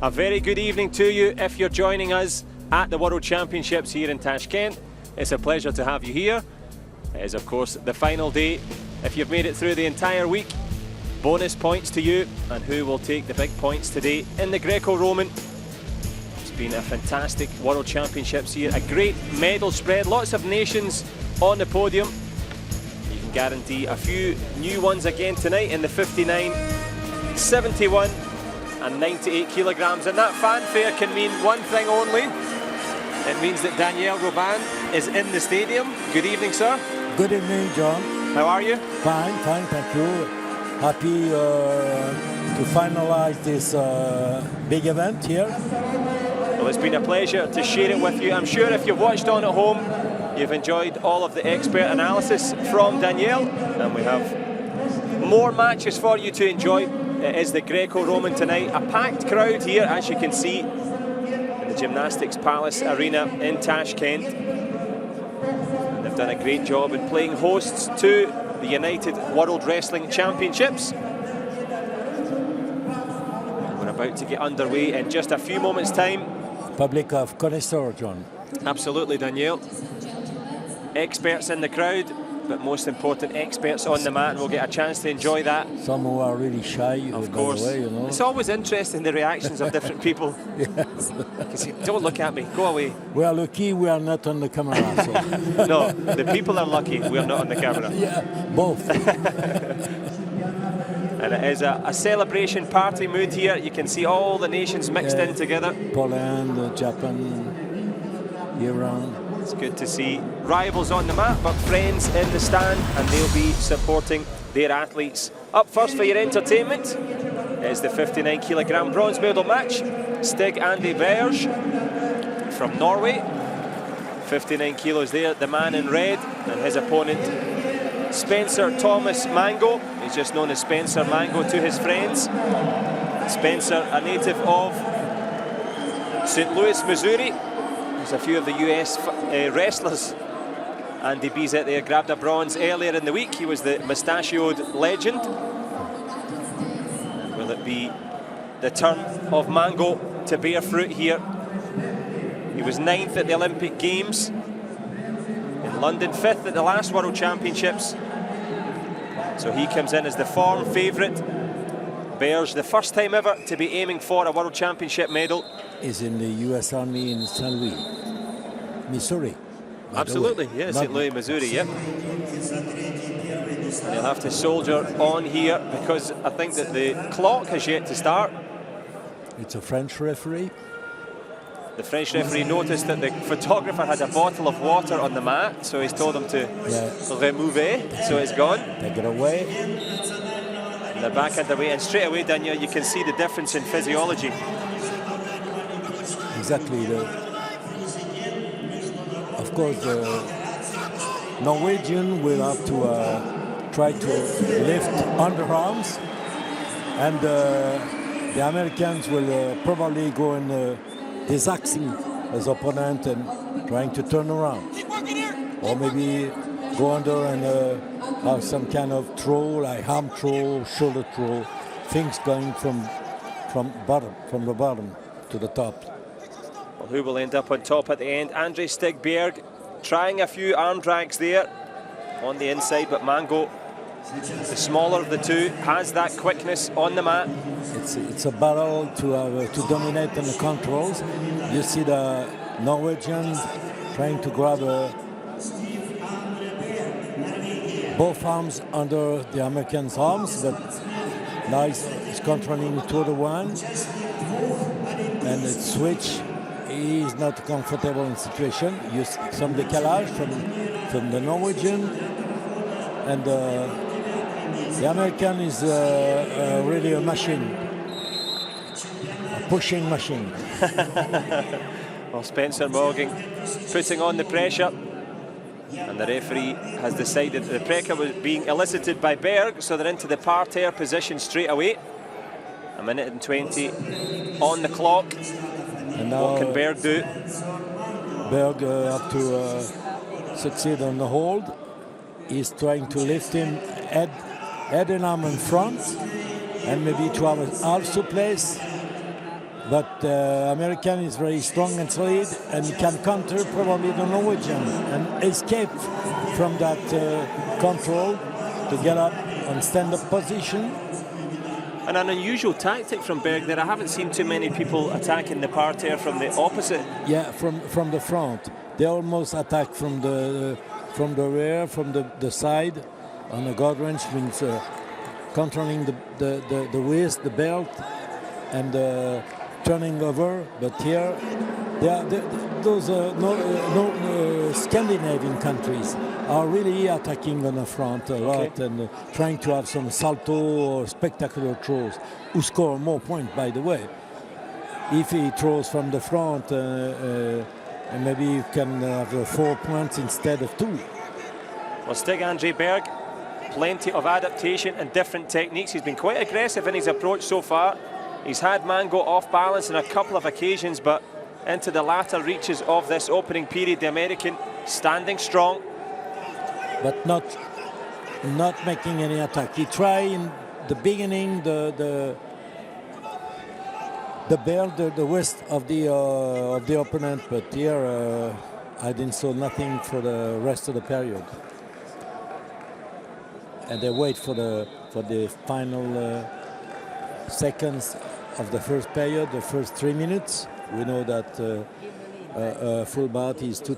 A very good evening to you if you're joining us at the World Championships here in Tashkent. It's a pleasure to have you here. It is of course the final day. If you've made it through the entire week, bonus points to you, and who will take the big points today in the Greco-Roman. It's been a fantastic World Championships here, a great medal spread, lots of nations on the podium. You can guarantee a few new ones again tonight in the 59, 71 and 98 kilograms, and that fanfare can mean one thing only. It means that Daniel Robin is in the stadium. Good evening, sir. Good evening, John. How are you? Fine, thank you. Happy to finalize this big event here. Well, it's been a pleasure to share it with you. I'm sure if you've watched on at home, you've enjoyed all of the expert analysis from Danielle, and we have more matches for you to enjoy. It is the Greco-Roman tonight. A packed crowd here, as you can see, in the Gymnastics Palace Arena in Tashkent. And they've done a great job in playing hosts to the United World Wrestling Championships. We're about to get underway in just a few moments' time. Public of connoisseur, John. Absolutely, Danielle. Experts in the crowd, but most important, experts on the mat, and we'll get a chance to enjoy that. Some who are really shy, of course. By the way, you know. It's always interesting, the reactions of different people. Yes. Don't look at me, go away. We are lucky we are not on the camera. So. No, the people are lucky we are not on the camera. Yeah, both. And it is a celebration party mood here. You can see all the nations mixed in together. Poland, Japan, Iran. It's good to see rivals on the mat, but friends in the stand, and they'll be supporting their athletes. Up first for your entertainment is the 59 kilogram bronze medal match. Stig Andy Berge from Norway. 59 kilos there, the man in red, and his opponent Spencer Thomas Mango. He's just known as Spencer Mango to his friends. Spencer, a native of St. Louis, Missouri. There's a few of the US wrestlers. Andy Bezet there grabbed a bronze earlier in the week. He was the mustachioed legend. Will it be the turn of Mango to bear fruit here? He was 9th at the Olympic Games in London, 5th at the last World Championships. So he comes in as the form favourite. Berge, the first time ever to be aiming for a World Championship medal. Is in the US Army in St. Louis, Missouri. Absolutely, yeah, St. Louis, Missouri, yep. They'll have to soldier on here because I think that the clock has yet to start. It's a French referee. The French referee noticed that the photographer had a bottle of water on the mat, so he's told them to remove it, so it's gone. Take it away. And they're back underway, and straight away, Daniel, you can see the difference in physiology. Exactly. Of course, the Norwegian will have to try to lift underarms, and the Americans will probably go in disaxing his opponent and trying to turn around. Or maybe go under and have some kind of throw, like arm throw, shoulder throw, things going from the bottom to the top. Well, who will end up on top at the end? Andre Stig Berge trying a few arm drags there on the inside, but Mango, the smaller of the two, has that quickness on the mat. It's a battle to dominate on the controls. You see the Norwegian trying to grab both arms under the American's arms, but now he's controlling 2-1, and it switch. He's not comfortable in the situation. You see some decalage from the Norwegian, and the American is really a machine, a pushing machine. Well, Spencer Morgan putting on the pressure, and the referee has decided that the pressure was being elicited by Berge, so they're into the parterre position straight away. A minute and 20 on the clock. And now what can Berge do? Berge have to succeed on the hold. He's trying to lift him head and arm in front, and maybe to have an half suplex But American is very strong and solid, and he can counter probably the Norwegian and escape from that control to get up on stand-up position. And an unusual tactic from Berg there. I haven't seen too many people attacking the parterre from the opposite. Yeah, from the front. They almost attack from the rear, from the side. On the guard range means controlling the waist, the belt, and turning over. But here, those Scandinavian countries are really attacking on the front a lot and trying to have some salto or spectacular throws, who score more points, by the way. If he throws from the front, maybe you can have 4 points instead of 2. Well, Stig-André Berg, plenty of adaptation and different techniques. He's been quite aggressive in his approach so far. He's had Mango off balance on a couple of occasions, but into the latter reaches of this opening period, the American standing strong. But not making any attack. He tried in the beginning the belt, the waist of the opponent, but here I didn't saw nothing for the rest of the period. And they wait for the final seconds of the first period, the first 3 minutes. We know that full bout is two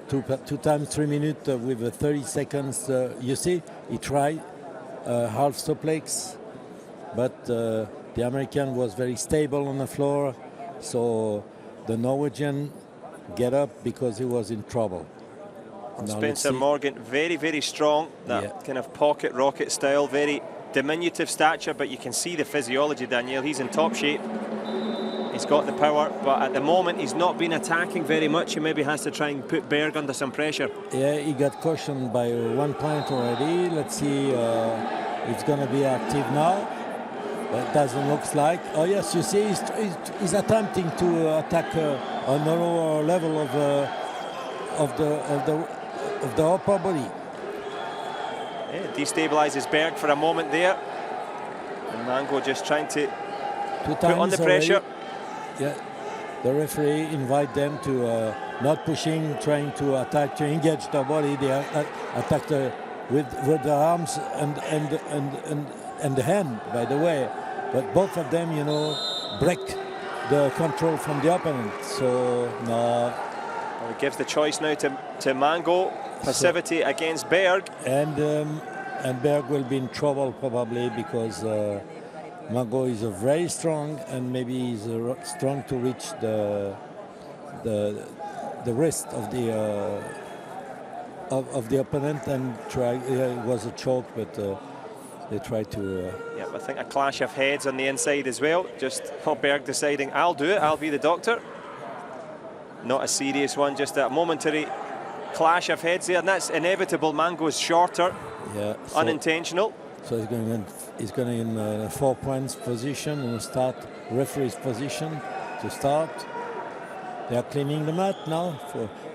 times 3 minutes with 30 seconds. You see, he tried half stop legs, but the American was very stable on the floor, so the Norwegian get up because he was in trouble. Now Spencer Morgan, very, very strong, that kind of pocket rocket style, very diminutive stature, but you can see the physiology, Daniel. He's in top shape. He's got the power, but at the moment he's not been attacking very much. He maybe has to try and put Berg under some pressure. Yeah, he got cautioned by 1 point already. Let's see if he's going to be active now. But it doesn't look like. Oh yes, you see, he's attempting to attack on the lower level of the upper body. Yeah, destabilizes Berg for a moment there. And Mango just trying to put on the pressure. Already. Yeah, the referee invite them to not pushing, trying to attack, to engage the body. They attack with the arms and the hand, by the way. But both of them, break the control from the opponent. So no. Well, it gives the choice now to Mango. Passivity against Berg. And Berg will be in trouble probably because Mango is very strong, and maybe he's strong to reach the wrist of the opponent and try. It was a choke, but they tried to. Yeah, I think a clash of heads on the inside as well. Just Berg deciding, I'll do it. I'll be the doctor. Not a serious one, just a momentary clash of heads there, and that's inevitable. Mango's shorter. Yeah. So unintentional. So he's going in 4 points position and start referee's position to start. They are cleaning the mat now,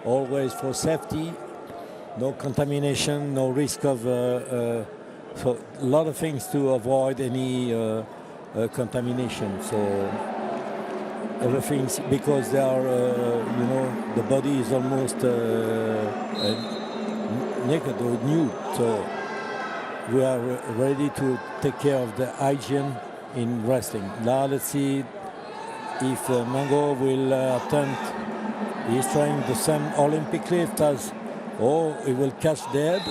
always for safety, no contamination, no risk of. So a lot of things to avoid any contamination. So everything's because they are, the body is almost naked or nude. So we are ready to take care of the hygiene in wrestling. Now let's see if Mango will attempt. He's trying the same Olympic lift as. Oh, he will catch the head.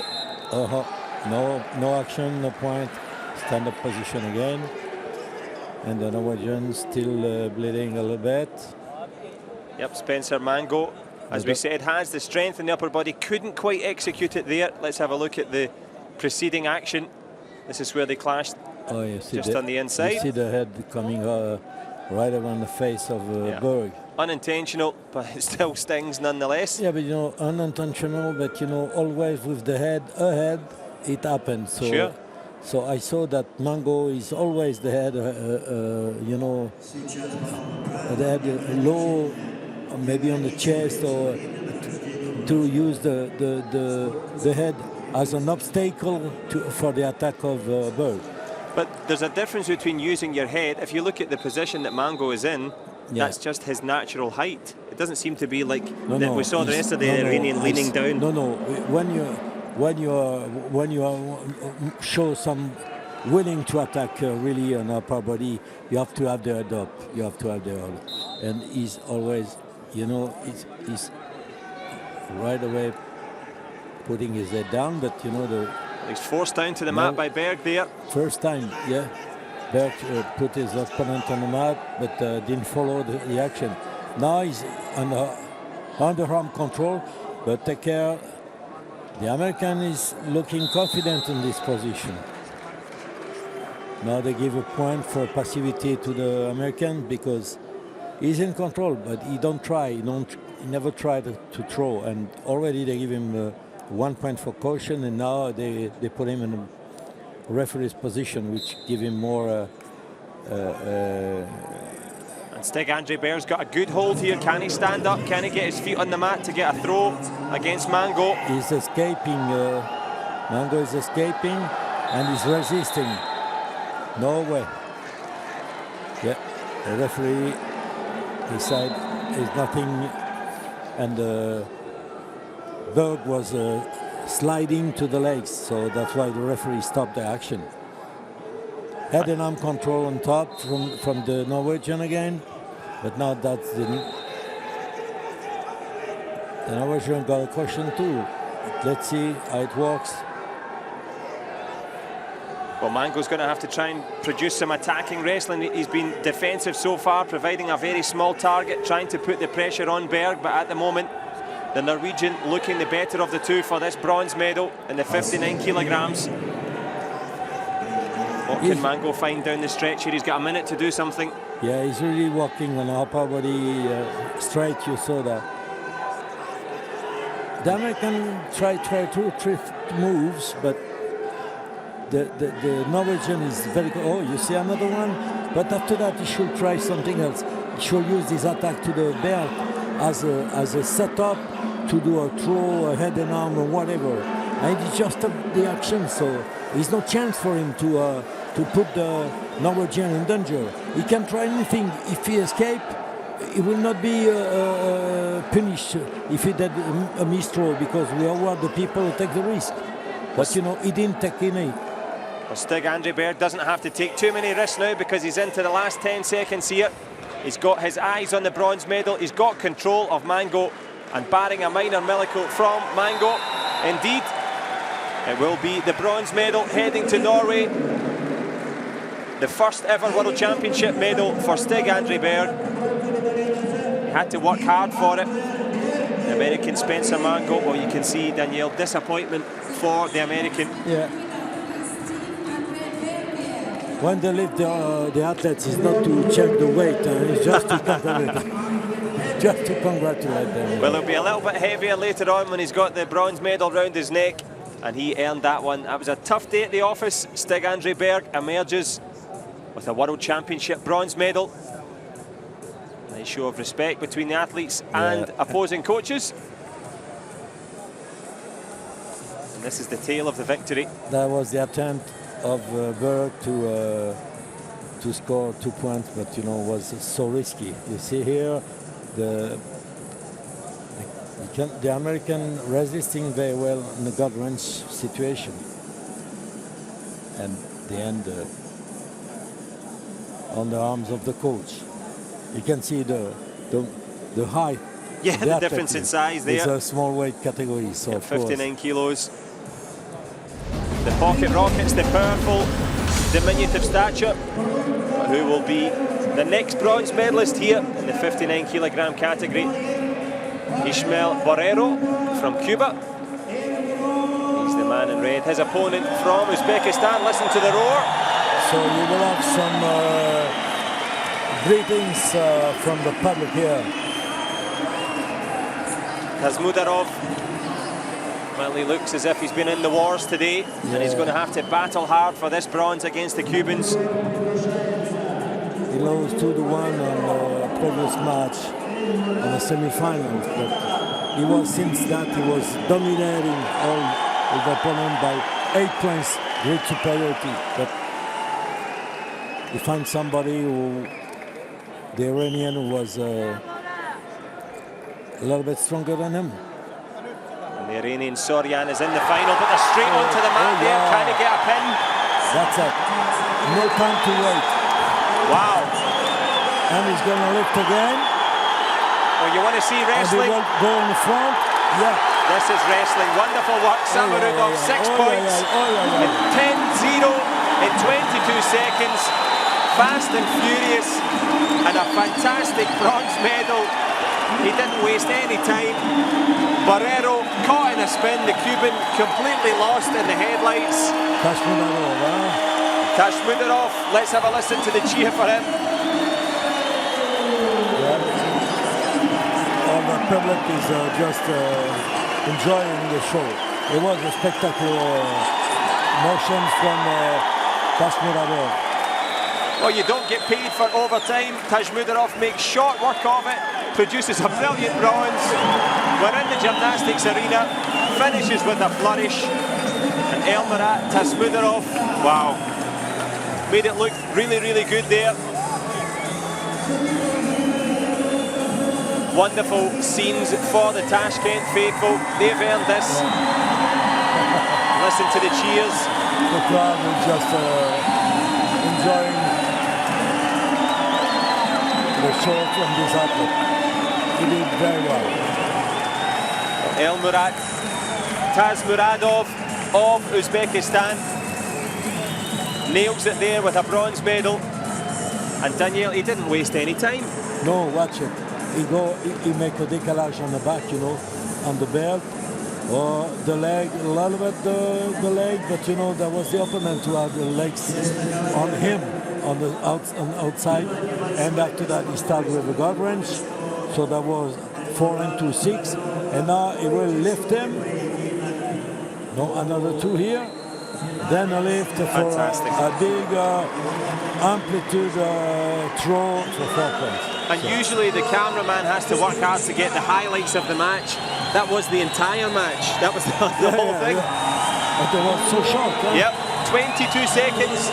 No action, no point. Stand-up position again. And the Norwegian still bleeding a little bit. Yep, Spencer Mango, as we said, has the strength in the upper body. Couldn't quite execute it there. Let's have a look at the preceding action. This is where they clashed. Oh, you see just on the inside. You see the head coming right around the face of Berg. Unintentional, but it still stings nonetheless. Yeah, but unintentional, but always with the head ahead, it happens. So, sure. So I saw that Mango is always the head, the head low, maybe on the chest, or to use the head as an obstacle for the attack of Berg. But there's a difference between using your head. If you look at the position that Mango is in, that's just his natural height. It doesn't seem to be like No, we saw the rest of the Iranian leaning down. No. When you show some willing to attack really on upper body, you have to have the head up. You have to have the head up. And he's always, he's right away putting his head down, but He's forced down to the mat by Berg there. First time, yeah. Berg put his opponent on the mat, but didn't follow the action. Now he's under underarm control, but take care. The American is looking confident in this position. Now they give a point for passivity to the American because he's in control, but he don't try. He never tried to throw, and already they give him 1 point for caution, and now they put him in a referee's position, which give him more. And Stig-Andre Berg's got a good hold here. Can he stand up? Can he get his feet on the mat to get a throw against Mango? He's escaping. Mango is escaping, and he's resisting. No way. Yeah, the referee decided there's nothing, and Berg was sliding to the legs, so that's why the referee stopped the action. Head and arm control on top from the Norwegian again, but now that's the Norwegian got a caution too. Let's see how it works. Well, Mango's going to have to try and produce some attacking wrestling. He's been defensive so far, providing a very small target, trying to put the pressure on Berg, but at the moment, the Norwegian looking the better of the two for this bronze medal in the 59 kilograms. What can Mango find down the stretch here? He's got a minute to do something. Yeah, he's really working on upper body straight, you saw that. The American tried 2-3 moves, but the Norwegian is very good. Oh, you see another one? But after that, he should try something else. He should use this attack to the belt as a setup to do a throw, a head and arm, or whatever. And he just took the action, so there's no chance for him to put the Norwegian in danger. He can try anything. If he escapes, he will not be punished if he did a misthrow, because we are the people who take the risk. But he didn't take any. Well, Stig-Andre Berg doesn't have to take too many risks now because he's into the last 10 seconds here. He's got his eyes on the bronze medal. He's got control of Mango, and barring a minor miracle from Mango, indeed, it will be the bronze medal heading to Norway. The first ever World Championship medal for Stig-Andre Berg. He had to work hard for it. The American Spencer Mango, well, you can see, Danielle, disappointment for the American. Yeah. When they lift the athletes, it's not to check the weight, it's just to congratulate, just to congratulate them. Well, it'll be a little bit heavier later on when he's got the bronze medal round his neck, and he earned that one. That was a tough day at the office. Stig-Andre Berg emerges with a World Championship bronze medal. Nice show of respect between the athletes and opposing coaches. And this is the tale of the victory. That was the attempt of Berg to score 2 points, but was so risky. You see here the American resisting very well in the gut wrench situation, and the end on the arms of the coach. You can see the height. Yeah, the difference in size there. It's a small weight category, so yeah, 59 kilos. The pocket rockets, the powerful, diminutive stature. But who will be the next bronze medalist here in the 59 kilogram category? Ismael Borrero from Cuba. He's the man in red. His opponent from Uzbekistan. Listen to the roar. So you will have some greetings from the public here. Kazmudarov, well, he looks as if he's been in the wars today, and he's going to have to battle hard for this bronze against the Cubans. He lost 2-1 on the previous match in the semi-finals, but he was, since that, he was dominating all his opponent by 8 points, great superiority. But he finds somebody who the Iranian who was a little bit stronger than him. And the Iranian Soryan is in the final, but they're straight onto the mat there. Yeah. Can he get a pin? That's it. No time to wait. Wow. And he's going to lift again. Well, you want to see wrestling? And he will go in the front. Yeah. This is wrestling. Wonderful work. Samarudov, 6 points. 10-0 in 22 seconds. Fast and furious. And a fantastic bronze medal. He didn't waste any time. Barrero caught in a spin. The Cuban completely lost in the headlights. Tashkent, Tashkent, let's have a listen to the cheer for him. Yeah. All the public is just enjoying the show. It was a spectacular motion from Tashkent. Well, you don't get paid for overtime. Tashmudarov makes short work of it, produces a brilliant bronze. We're in the gymnastics arena, finishes with a flourish. And Elmarat Tashmudarov, wow, made it look really, really good there. Wonderful scenes for the Tashkent faithful. They've earned this. Listen to the cheers. The crowd is just enjoying the show from this athlete. He did very well. Elmurat Tashmuradov of Uzbekistan nails it there with a bronze medal. And Daniel, he didn't waste any time. No, watch it. He make a décalage on the back, you know, on the belt, or the leg, a little bit the leg, but you know, that was the opponent who had the legs on him, on the outside, and after that he started with a guard wrench, so that was 4 into 6, and now he will lift him. No, another 2 here, then a lift for a big amplitude throw for 4 points. And usually the cameraman has to work hard to get the highlights of the match. That was the entire match. That was the whole thing. Yeah. But it was so short. Huh? Yep, 22 seconds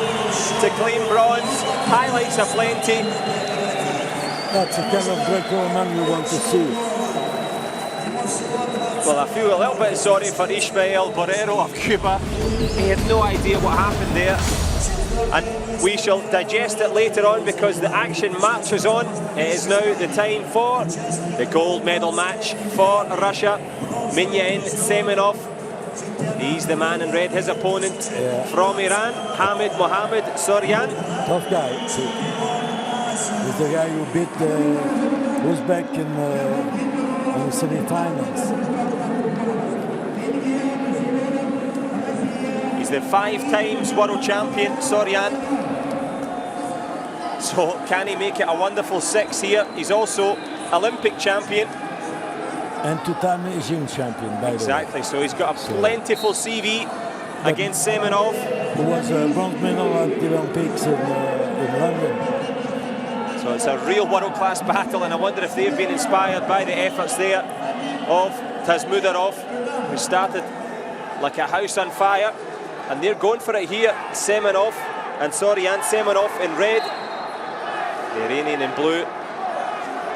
to claim bronze. Highlights are plenty. That's the kind of Greco-Roman we want to see. Well, I feel a little bit sorry for Ismael Barrero of Cuba. He had no idea what happened there. And we shall digest it later on because the action marches on. It is now the time for the gold medal match for Russia. Minyan Semenov, he's the man in red. His opponent from Iran, Hamid Mohammad Soryan. Tough guy. He's the guy who beat Uzbek in the semi-finals. He's the 5 times world champion, Soryan. So can he make it a wonderful 6 here? He's also Olympic champion. And 2-time Asian champion, by the way. Exactly, so he's got a plentiful CV against Semenov. He was a bronze medal at the Olympics in London. So it's a real world-class battle, and I wonder if they've been inspired by the efforts there of Tashmudarov, who started like a house on fire. And they're going for it here, Semenov and Soryan. Semenov in red, the Iranian in blue.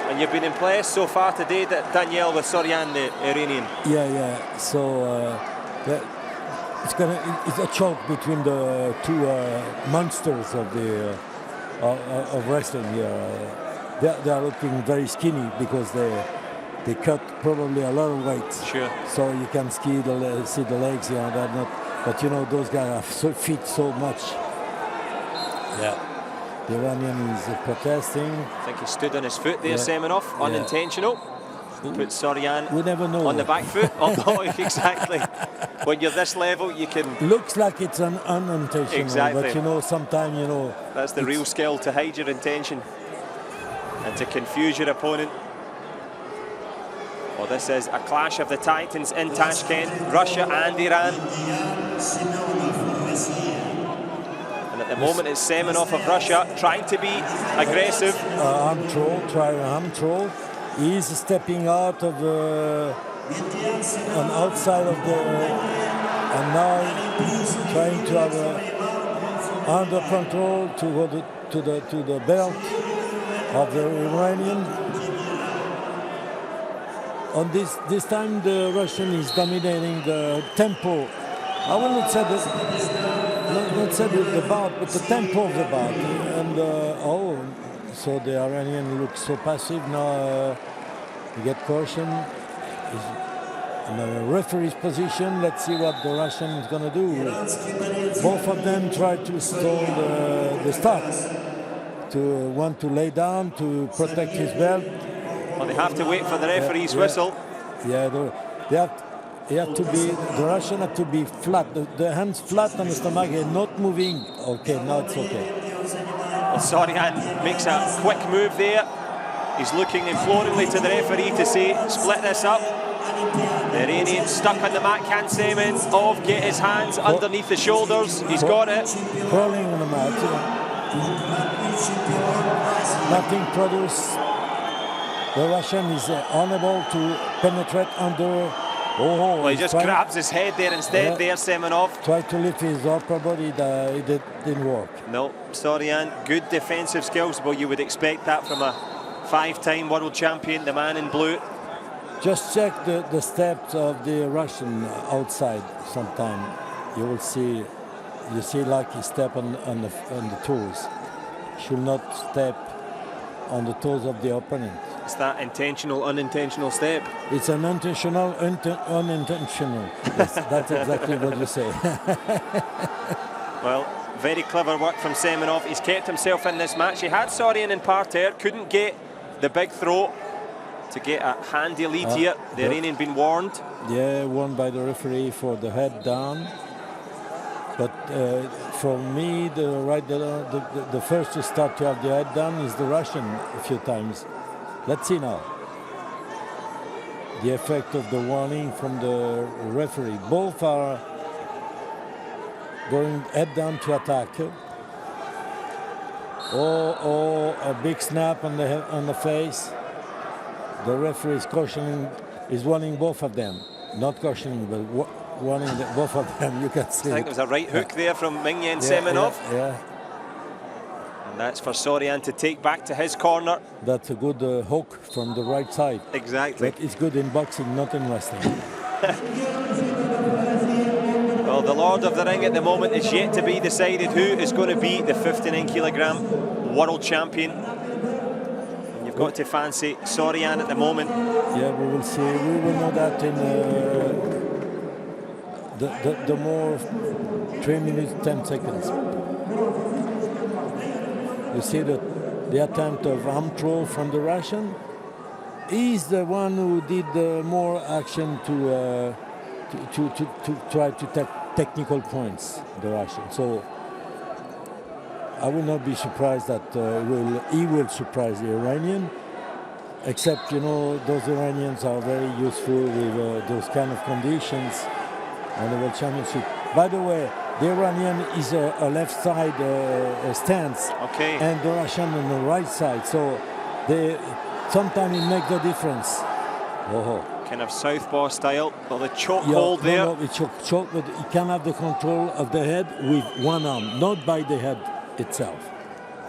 And you've been impressed so far today, Daniel, with Soryan, the Iranian. Yeah. So it's a choke between the two monsters of the of wrestling here. They are looking very skinny because they cut probably a lot of weight. Sure. So you can see the legs. You know, they're not. But you know, those guys have fit so much. Yeah. The Iranian is protesting. I think he stood on his foot there, Semenov, unintentional. Put Soryan we never know. On the back foot. Oh, exactly. When you're this level, you can... Looks like it's an unintentional, exactly. But you know, sometimes, you know... That's the real skill, to hide your intention and to confuse your opponent. Well, this is a clash of the titans in Tashkent, Russia and Iran. And at the moment it's Semenov of Russia trying to be aggressive. Arm throw. He's stepping out of the... on outside of the... and now trying to have under control to go to the belt. of the Iranian. On this time, the Russian is dominating the tempo. I will not say the bout, but the tempo of the bout. And so the Iranian looks so passive now. You get caution. He's in the referee's position. Let's see what the Russian is going to do. Both of them try to stall the start. To want to lay down to protect his belt. Well, they have to wait for the referee's whistle. Yeah, the Russian have to be flat. The hands flat on the stomach and not moving. Okay, now it's okay. Well, Sorian makes a quick move there. He's looking imploringly to the referee to say, split this up. The Iranian stuck on the mat, can't Semenov get his hands underneath the shoulders. He's got it. Crawling on the mat. Nothing produced. The Russian is unable to penetrate under. Well, he just grabs his head there instead. There, Semenov tried to lift his upper body. It didn't work. No, Sorian, good defensive skills. Well, you would expect that from a 5-time world champion, the man in blue. Just check the steps of the Russian outside. Sometime you will see. You see, like he step on the toes. Should not step on the toes of the opponent. It's that intentional, unintentional step. It's an intentional, unintentional. Yes, that's exactly what you say. Well, very clever work from Semenov. He's kept himself in this match. He had Sorian in parterre, couldn't get the big throw to get a handy lead here. The Iranian been warned. Yeah, warned by the referee for the head down. But for me, the first to start to have the head down is the Russian a few times. Let's see now. The effect of the warning from the referee. Both are going head down to attack. Oh, a big snap on the face. The referee is cautioning, is warning both of them. Not cautioning, but warning both of them. You can see. I think it was a right hook there from Mingyan Semenov. Yeah. And that's for Sorian to take back to his corner. That's a good hook from the right side. Exactly. But it's good in boxing, not in wrestling. Well, the Lord of the Ring at the moment is yet to be decided who is going to be the 59-kilogram world champion. And you've got to fancy Sorian at the moment. Yeah, we will see. We will know that in the more 3 minutes, 10 seconds. You see the attempt of arm throw from the Russian. He's the one who did more action to try to take technical points, the Russian. So I will not be surprised that he will surprise the Iranian. Except, you know, those Iranians are very useful with those kind of conditions on the World Championship. By the way, the Iranian is a left side stance, okay, and the Russian on the right side. So sometimes it makes the difference. Kind of southpaw style, or the choke hold there. No, it's choke, but he can have the control of the head with one arm, not by the head itself.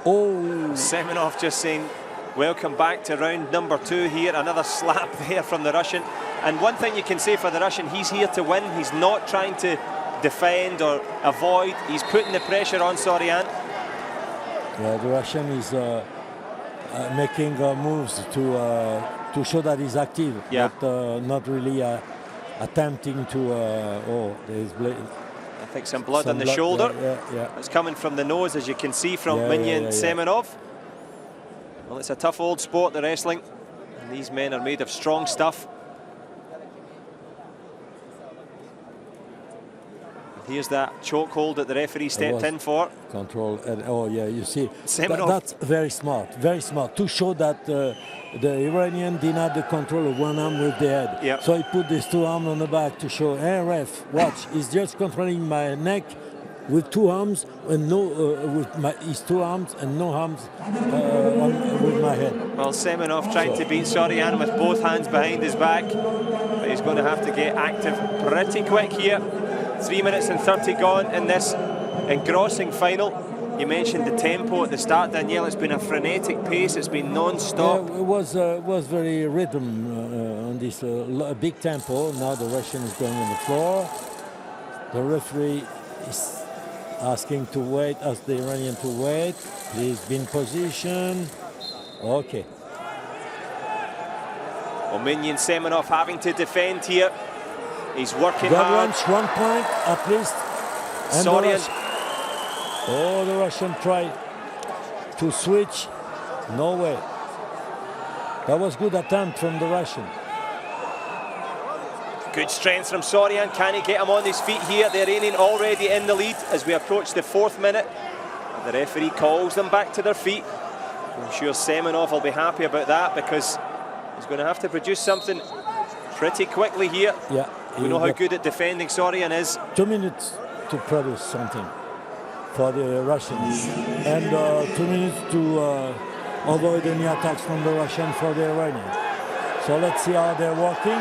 Semenov just saying, welcome back to round number 2 here. Another slap there from the Russian. And one thing you can say for the Russian, he's here to win. He's not trying to defend or avoid. He's putting the pressure on Sorian. Yeah, the Russian is making moves to show that he's active, but not really attempting to. There's I think some blood on the shoulder. Yeah. It's coming from the nose, as you can see from Mingyan Semenov. Well, it's a tough old sport, the wrestling, and these men are made of strong stuff. Here's that chokehold that the referee stepped in for. Control. You see, Semenov. That's very smart to show that the Iranian denied the control of one arm with the head. Yep. So he put these two arms on the back to show, hey ref, watch, he's just controlling my neck with two arms and with his two arms and no arms with my head. Well, Semenov trying to beat Sorian with both hands behind his back, but he's going to have to get active pretty quick here. 3 minutes and 30 gone in this engrossing final. You mentioned the tempo at the start, Danielle. It's been a frenetic pace. It's been non-stop. Yeah, it was very rhythm on this big tempo. Now the Russian is going on the floor. The referee is asking to wait, ask the Iranian to wait. Please be in position. Okay. Ominion Semenov having to defend here. He's working hard. 1 point at least. And Sorian. The Russian tried to switch. No way. That was good attempt from the Russian. Good strength from Sorian. Can he get him on his feet here? The Iranian already in the lead as we approach the 4th minute. The referee calls them back to their feet. I'm sure Semenov will be happy about that because he's going to have to produce something pretty quickly here. Yeah. We know how good at defending Sorian is. 2 minutes to produce something for the Russians, and 2 minutes to avoid any attacks from the Russian for the Iranian. So let's see how they're working.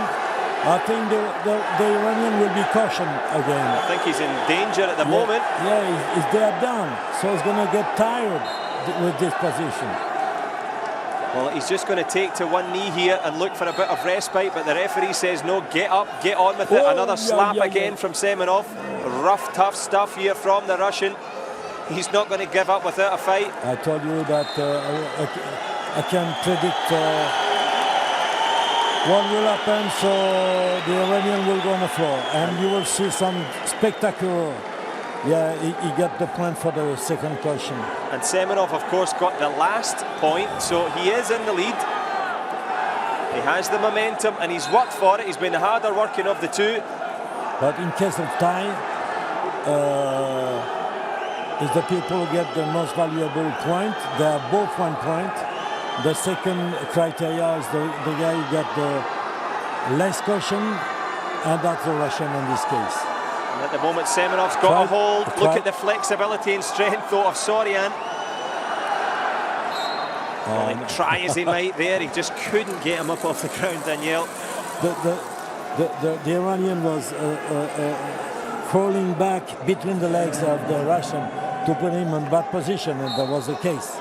I think the Iranian will be cautioned again. I think he's in danger at the moment. Yeah, they are down, so he's going to get tired with this position. Well, he's just going to take to one knee here and look for a bit of respite, but the referee says no, get up, get on with it. Another slap again from Semenov. Rough, tough stuff here from the Russian. He's not going to give up without a fight. I told you that I can predict what will happen, so the Iranian will go on the floor, and you will see some spectacular. Yeah, he got the point for the second question. And Semenov, of course, got the last point, so he is in the lead. He has the momentum, and he's worked for it. He's been the harder working of the two. But in case of tie, is the people who get the most valuable point. They are both 1 point. The second criteria is the guy who got the less caution, and that's the Russian in this case. And at the moment, Semenov's got a hold. Look at the flexibility and strength, though, of Sorian. Well, try as he might there, he just couldn't get him up off the ground, Danielle. The Iranian was crawling back between the legs of the Russian to put him in bad position, and that was the case.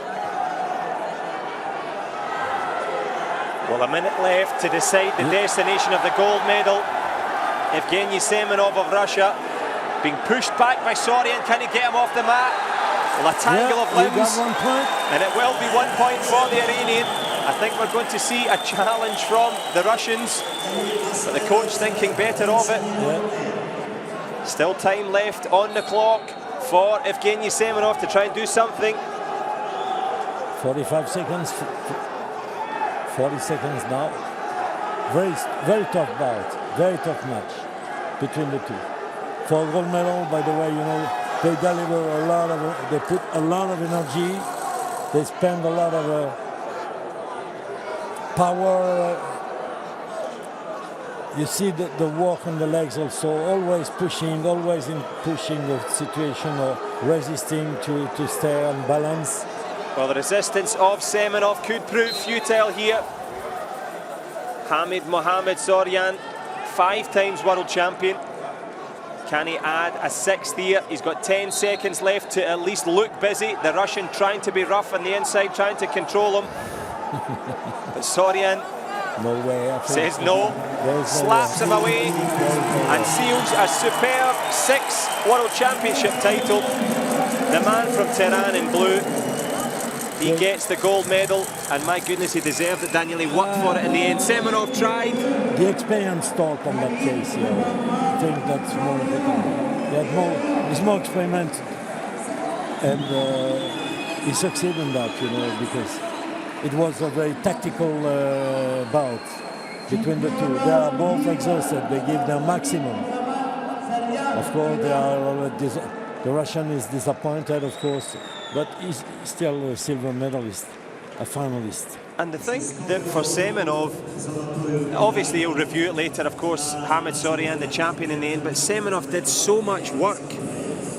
Well, a minute left to decide the destination of the gold medal. Evgeny Semenov of Russia being pushed back by Sorian. Can he get him off the mat? Well, a tangle of limbs. Got 1 point. And it will be 1 point for the Iranian. I think we're going to see a challenge from the Russians, but the coach thinking better of it. Yeah. Still time left on the clock for Evgeny Semenov to try and do something. 45 seconds. 40 seconds now. Very tough bout. Very tough match between the two. For gold medal, by the way, you know, they deliver a lot of, they put a lot of energy. They spend a lot of power. You see the work on the legs also, always pushing, always in pushing the situation or resisting to stay on balance. Well, the resistance of Semenov could prove futile here. Hamid Mohamed Sorian, 5 times world champion. Can he add a 6th here? He's got 10 seconds left to at least look busy. The Russian trying to be rough on the inside, trying to control him. But Sorian says no, slaps him away and seals a superb 6th world championship title. The man from Tehran in blue, he gets the gold medal, and my goodness, he deserved it, Daniel. He worked for it in the end. Semenov tried. The experience taught on that case, I think that's more important. It's more experiment, and he succeeded in that, because it was a very tactical bout between the two. They are both exhausted. They give their maximum. Of course, the Russian is disappointed, of course, but he's still a silver medalist, a finalist. And the thing that for Semenov, obviously he'll review it later, of course, Hamid Sorian, the champion in the end, but Semenov did so much work.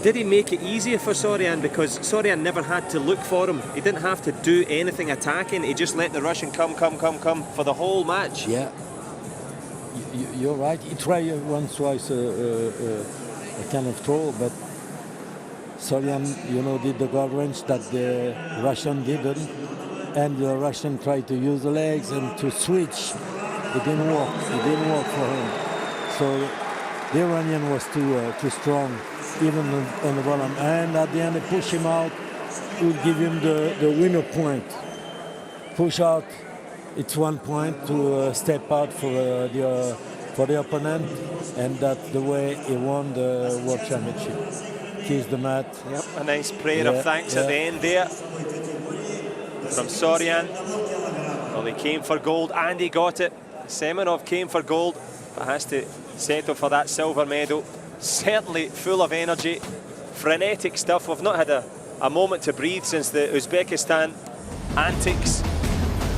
Did he make it easier for Sorian? Because Sorian never had to look for him. He didn't have to do anything attacking. He just let the Russian come for the whole match. Yeah, you're right. He tried once, twice a kind of throw, but Sorian, you know, did the guard wrench that the Russian didn't, and the Russian tried to use the legs and to switch. It didn't work. It didn't work for him. So the Iranian was too strong, even on the bottom. And at the end, they push him out. It would give him the winner point. Push out. It's 1 point to step out for the opponent, and that's the way he won the World Championship. Kissed the mat. Yep, a nice prayer of thanks at the end there from Sorian. Well, he came for gold and he got it. Semenov came for gold, but has to settle for that silver medal. Certainly full of energy, frenetic stuff. We've not had a moment to breathe since the Uzbekistan antics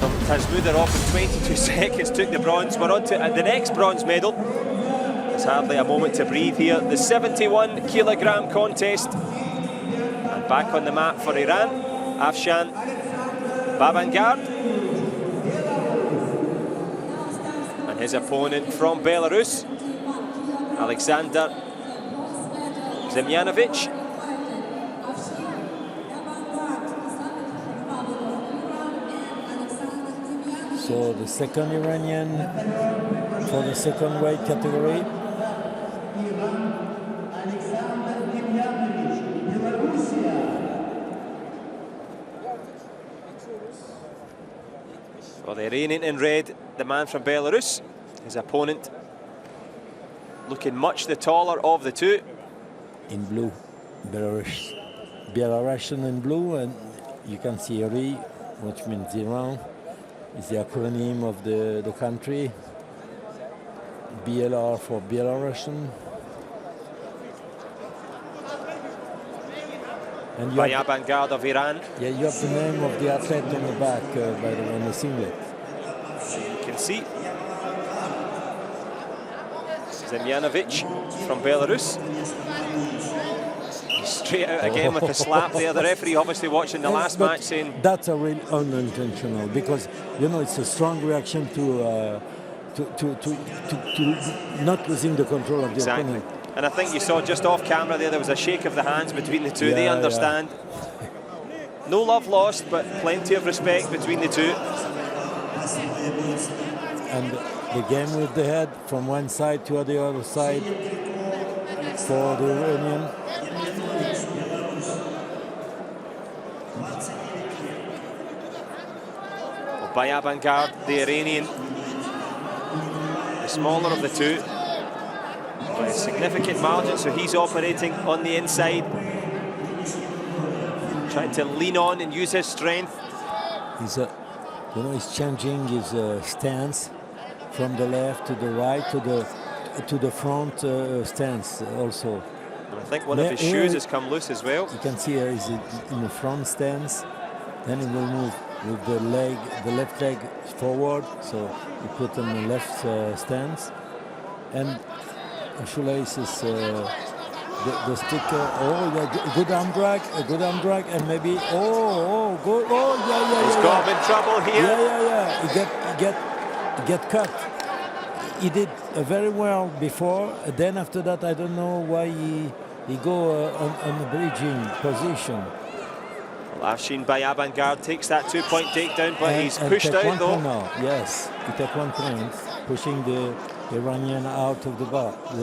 from Tasmudarov in 22 seconds took the bronze. We're on to the next bronze medal. There's hardly a moment to breathe here. The 71 kilogram contest. And back on the mat for Iran, Afshan Babangard. And his opponent from Belarus, Alexander Zemjanovic. So the second Iranian for the second weight category. Well, the Iranian in red, the man from Belarus, his opponent looking much the taller of the two. In blue, Belarusian in blue, and you can see RI, which means Iran, is the acronym of the country. BLR for Belarusian. And Bayabangard of Iran. Yeah, you have the name of the athlete on the back, by the way, on the singlet. You can see Zemjanovic from Belarus. Straight out again with the slap there. The referee obviously watching the last match saying... That's a real unintentional, because, you know, it's a strong reaction to not losing the control of the opponent. And I think you saw just off camera there was a shake of the hands between the two. Yeah, they understand. No love lost, but plenty of respect between the two. And the game with the head from one side to the other side for the Iranian. Bayabangard, the Iranian, the smaller of the two, by a significant margin, so he's operating on the inside, trying to lean on and use his strength. He's changing his stance from the left to the right to the front stance also. And I think one of his shoes has come loose as well. You can see he's in the front stance, then he will move with the left leg forward, so he put on the left stance, and shoelace is the sticker. Oh, yeah, good arm drag, and maybe good. Oh, yeah. He's got him in trouble here. Yeah. He get cut. He did very well before. Then after that, I don't know why he go on the bridging position. Afshan Bayabangard takes that 2-point takedown, but he's pushed out though. Now. Yes, he took 1 point, pushing the Iranian out of the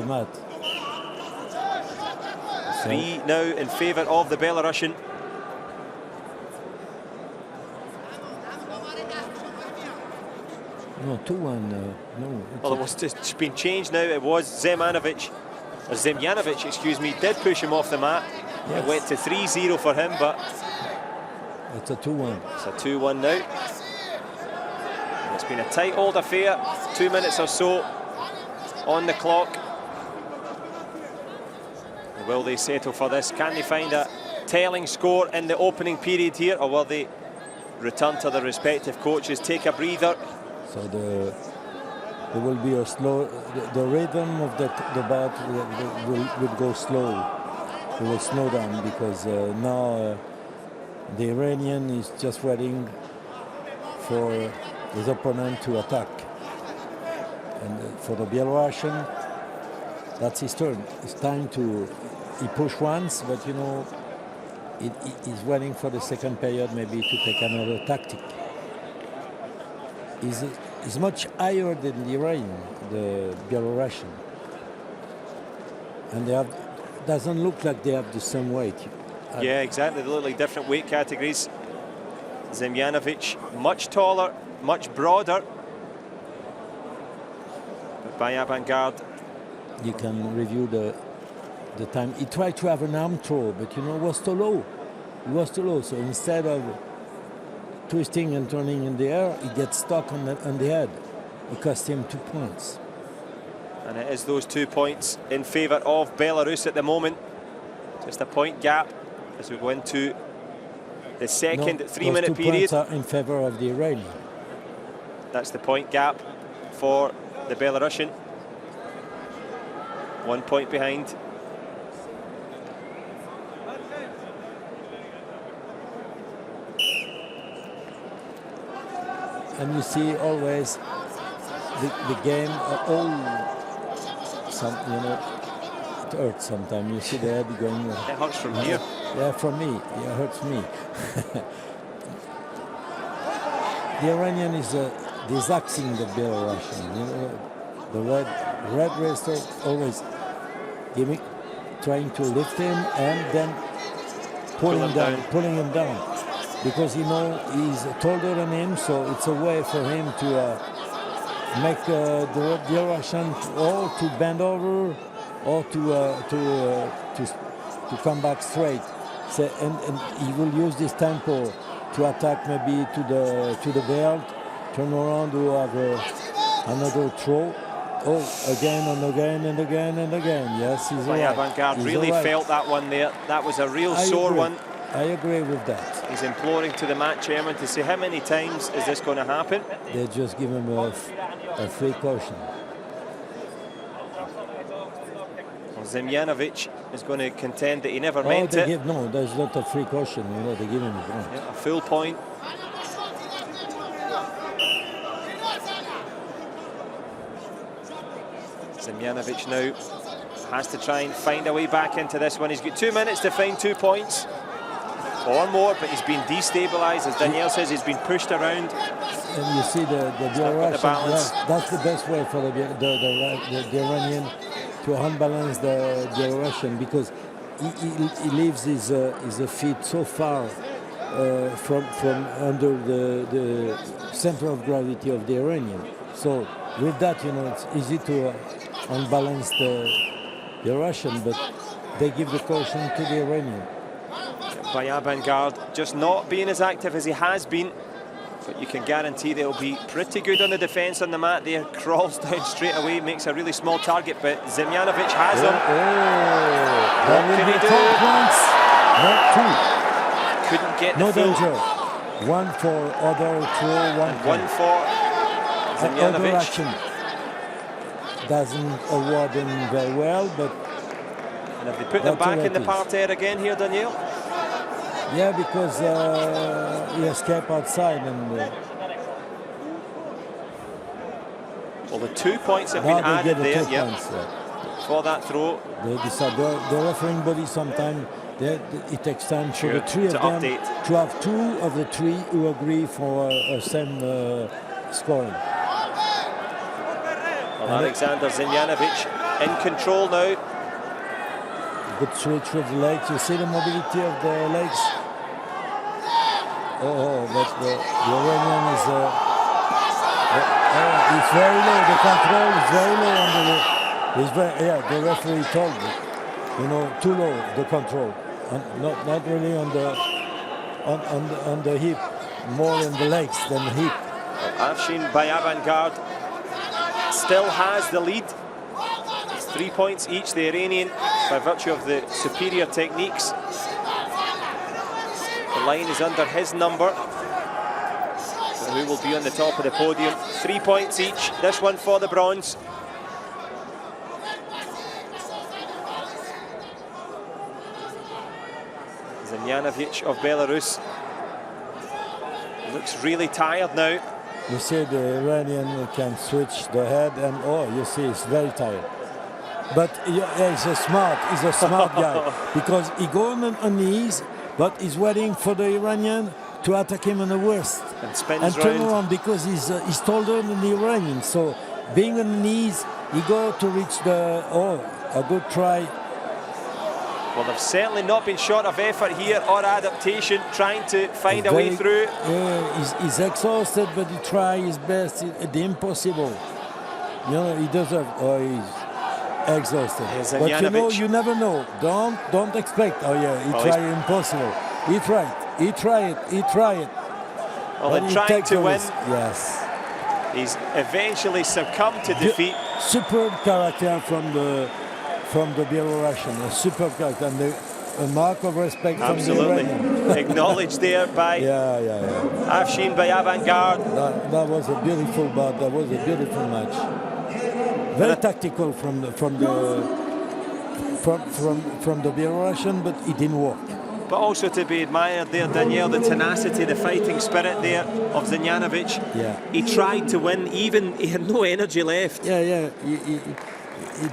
mat. 3 now in favour of the Belarusian. No, 2-1. No. Well, it's been changed now. It was Zemjanovic, excuse me, did push him off the mat. Yes. It went to 3-0 for him, but it's a 2-1. It's a 2-1 now. And it's been a tight old affair. 2 minutes or so on the clock. Will they settle for this? Can they find a telling score in the opening period here, or will they return to their respective coaches, take a breather? So there will be a slow. The rhythm of the bout will go slow. It will slow down because now the Iranian is just waiting for his opponent to attack, and for the Belarusian, that's his turn. It's time to. He pushed once, but you know He's waiting for the second period, maybe to take another tactic. He's much higher than the Iranian, the Belarusian. And they have, doesn't look like they have the same weight. Yeah, exactly. They look like different weight categories. Zemjanovic, much taller, much broader. But by avant-garde, you can review the time. He tried to have an arm throw, but it was too low. It was too low. So instead of twisting and turning in the air, he gets stuck on the head. It cost him 2 points. And it is those 2 points in favour of Belarus at the moment. Just a point gap as we go into the second 3-minute period. Those 2 points are in favour of the Iranian. That's the point gap for the Belarusian. 1 point behind. And you see always the game, it hurts sometimes. You see the head going. It hurts from here. Yeah, from me. It hurts me. The Iranian is disaxing the Belarusian. The red wrestler always trying to lift him and then pulling him down. Because he's taller than him, so it's a way for him to make the Belarusian or to bend over or to come back straight. So, and he will use this tempo to attack maybe to the belt, turn around to have another throw. Oh, again and again and again and again. Yes, he's right. Avant-garde really felt that one there. That was a real sore one. I agree with that. He's imploring to the match chairman to say how many times is this going to happen. They just give him a free caution. Well, Zemjanovic is going to contend that he never meant it. No, there's not a free caution. They give him a point. Yeah, a full point. Zemjanovic now has to try and find a way back into this one. He's got 2 minutes to find 2 points. Or more, but he's been destabilised. As Daniel says, he's been pushed around. And you see the Belarusian, that's the best way for the Iranian to unbalance the Belarusian, because he leaves his feet so far from under the center of gravity of the Iranian. So with that, it's easy to unbalance the Russian, but they give the caution to the Iranian. By avant-garde, just not being as active as he has been, but you can guarantee they'll be pretty good on the defence on the mat there. Crawls down straight away, makes a really small target, but Zemjanovic has him. What can he do? Not 2. Couldn't get no the full. Danger. One for other throw, one for Zemjanovic. Other action doesn't award him very well, but. And have they put them back in the parterre again here, Daniel? Yeah, because he escaped outside and. Well, the 2 points have been added there, for that throw. The refereeing body sometimes it takes time for the 3 of them update. To have 2 of the 3 who agree for a same scoring. Well, Alexander Zemjanovic in control now. Good switch with the legs. You see the mobility of the legs. But the Iranian is. It's very low. The control is very low on the referee told me, too low the control, and not really on the hip, more on the legs than the hip. Afshin by avant-garde still has the lead. It's 3 points each, the Iranian, by virtue of the superior techniques. The line is under his number. So who will be on the top of the podium? 3 points each, this one for the bronze. Zemjanovic of Belarus looks really tired now. You see the Iranian can switch the head and you see he's very tired. But he's a smart guy because he goes on knees, but he's waiting for the Iranian to attack him on the worst. And spins and turn round. around because he's taller than the Iranian. So being on the knees, he go to reach the, a good try. Well, they've certainly not been short of effort here or adaptation, trying to find a way through. Yeah, he's exhausted, but he tries his best at the impossible. You know, he doesn't. He's exhausted. But you know, you never know. Don't expect. Oh yeah, he tried impossible. He tried it. Well, in trying to win, yes, he's eventually succumbed to defeat. Superb character from the Belarusian, a superb character, and a mark of respect from the Iranian. Acknowledged there by Afshin by Avant-Garde. That was a beautiful bout. That was a beautiful match. Very tactical from the Belarusian, but it didn't work. But also to be admired there, Daniel, the tenacity, the fighting spirit there of Zemljanovic. Yeah. He tried to win, even he had no energy left. Yeah. He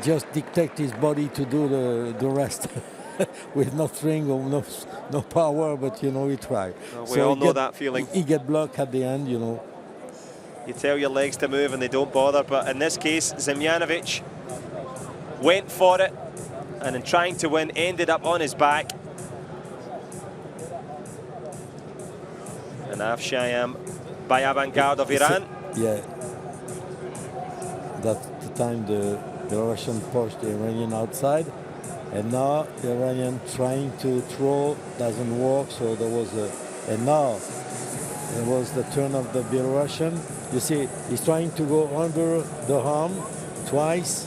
just dictated his body to do the rest with no string or no power, but you know, he tried. We all know that feeling. He get blocked at the end, you know. You tell your legs to move and they don't bother, but in this case, Zemljanovic went for it, and in trying to win, ended up on his back. And Afshayam by Avant-Garde of Iran. Yeah. That's the time the Russian pushed the Iranian outside, and now the Iranian trying to throw doesn't work. So there was and now it was the turn of the Belarusian. You see, he's trying to go under the arm twice.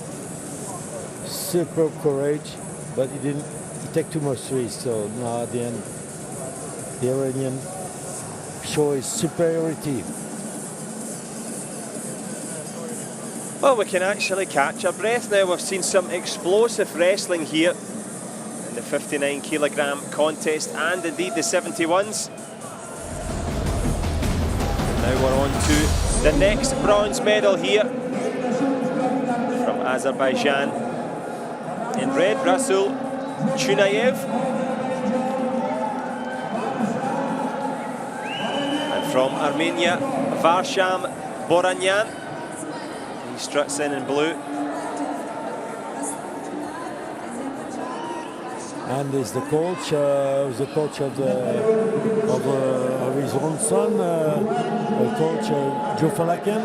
Super courage, but he didn't. He took too much risk. So now at the end, the Iranian show his superiority. Well, we can actually catch our breath now. We've seen some explosive wrestling here in the 59 kilogram contest and indeed the 71s. Now we're on to the next bronze medal here from Azerbaijan. In red, Rasul Chunayev. And from Armenia, Varsham Boranyan. He struts in blue. And is the coach of his own son, coach Joe Falakian.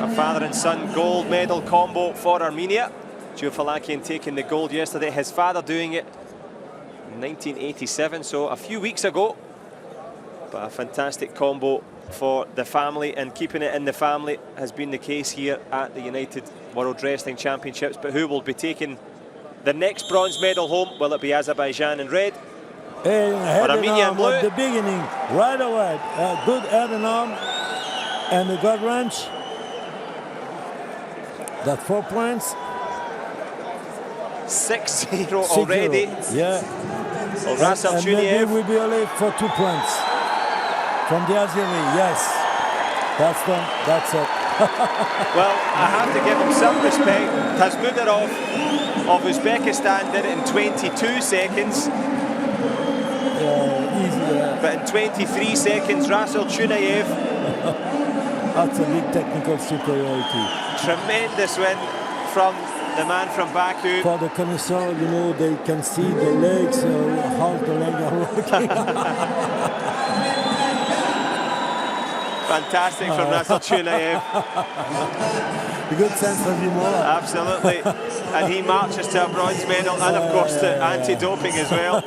A father and son gold medal combo for Armenia. Joe Falakian taking the gold yesterday. His father doing it in 1987, so a few weeks ago. But a fantastic combo for the family, and keeping it in the family has been the case here at the United World Wrestling Championships. But who will be taking the next bronze medal home? Will it be Azerbaijan in red or Armenia in blue? At the beginning, right away, good head and arm, and the gut wrench. That's 4 points. 6-0 already. Yeah. Well, Rasul Chunayev will be only for 2 points from the Azeri. Yes, that's done. That's it. Well, I have to give him some respect. Tazmudarov of Uzbekistan did it in 22 seconds. But in 23 seconds, Rasul Chunayev. That's a big technical superiority. Tremendous win from the man from Baku. For the connoisseur, you know, they can see the legs, how the legs are working. Fantastic from Rasul Chunayev. A good sense of humor. Absolutely. And he marches to a bronze medal, and of course to anti-doping as well.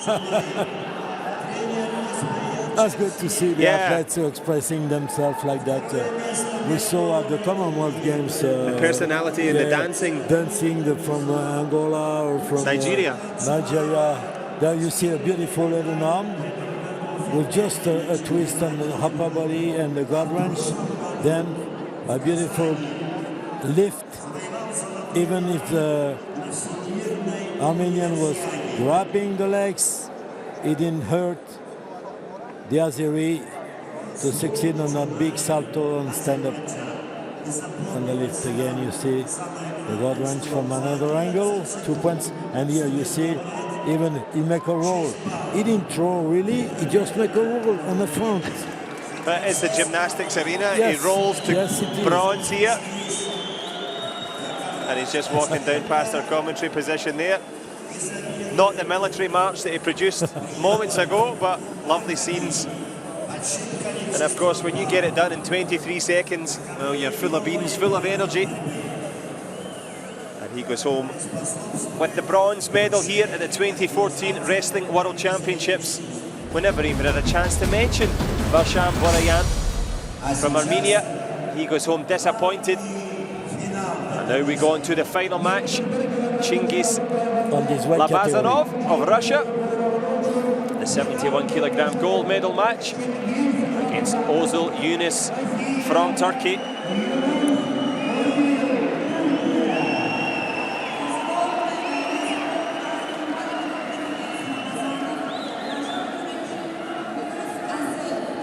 That's good to see the athletes expressing themselves like that. We saw at the Commonwealth Games the personality and the dancing from Angola or from Nigeria. There you see a beautiful head arm with just a twist on the upper body and the guard wrench. Then a beautiful lift. Even if the Armenian was grabbing the legs, it didn't hurt the Azeri to succeed on that big salto and stand up on the lift. Again, you see the guard wrench from another angle, 2 points, and here you see Even he make a roll. He didn't throw really, he just make a roll on the front. But it's the gymnastics arena. Yes. He rolls to Yes, it is. bronze here. And he's just walking down past our commentary position there. Not the military march that he produced moments ago, but lovely scenes. And of course, when you get it done in 23 seconds, well, you're full of beans, full of energy. And he goes home with the bronze medal here at the 2014 Wrestling World Championships. We never even had a chance to mention Varsham Borayan from Armenia. He goes home disappointed. And now we go on to the final match. Chingiz Labazanov of Russia. The 71 kilogram gold medal match against Ozil Yunus from Turkey.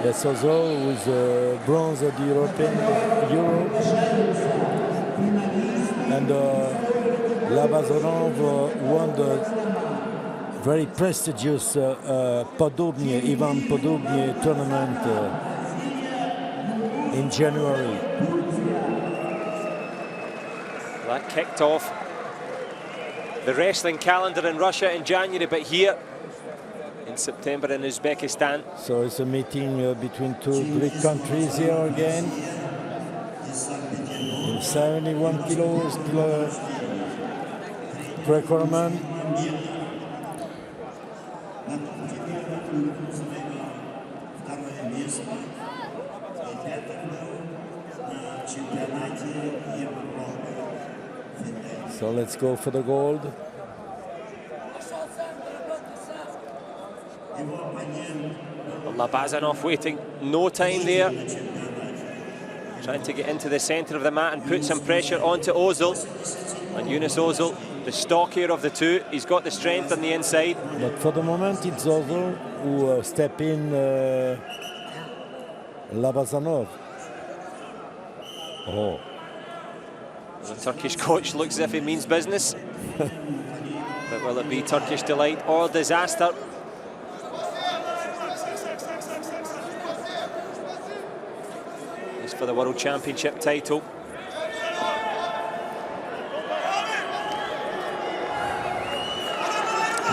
Yes, Ozil was bronze at the European Euro. And Labazanov won the very prestigious Ivan Podobny tournament in January. That kicked off the wrestling calendar in Russia in January, but here in September in Uzbekistan. So it's a meeting between two Greek countries here again. In 71 kilos, Greco-Roman. So let's go for the gold. Labazanov waiting no time there. Trying to get into the centre of the mat and put some pressure onto Ozil. And Yunus Ozil, the stockier of the two, he's got the strength on the inside. But for the moment, it's Ozil who step in Labazanov. Oh. The Turkish coach looks as if he means business. But will it be Turkish delight or disaster? It's for the World Championship title.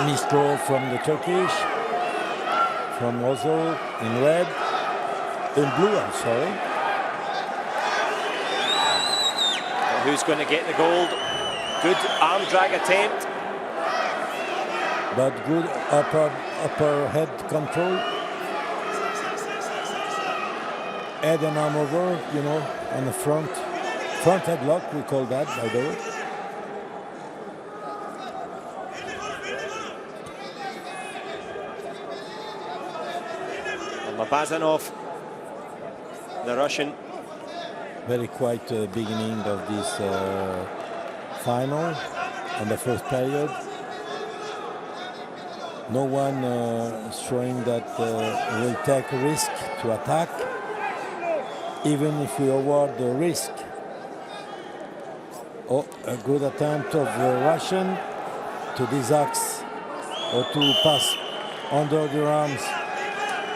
Mistro from the Turkish, from Ozil in red, in blue, I'm sorry. And who's going to get the gold? Good arm drag attempt. But good upper head control. Head and arm over, you know, on the front. Front headlock, we call that, by the way. Labazanov, the Russian. Very quiet beginning of this final on the first period. No one showing that will take a risk to attack, even if we award the risk. Oh, a good attempt of the Russian to disax or to pass under the arms.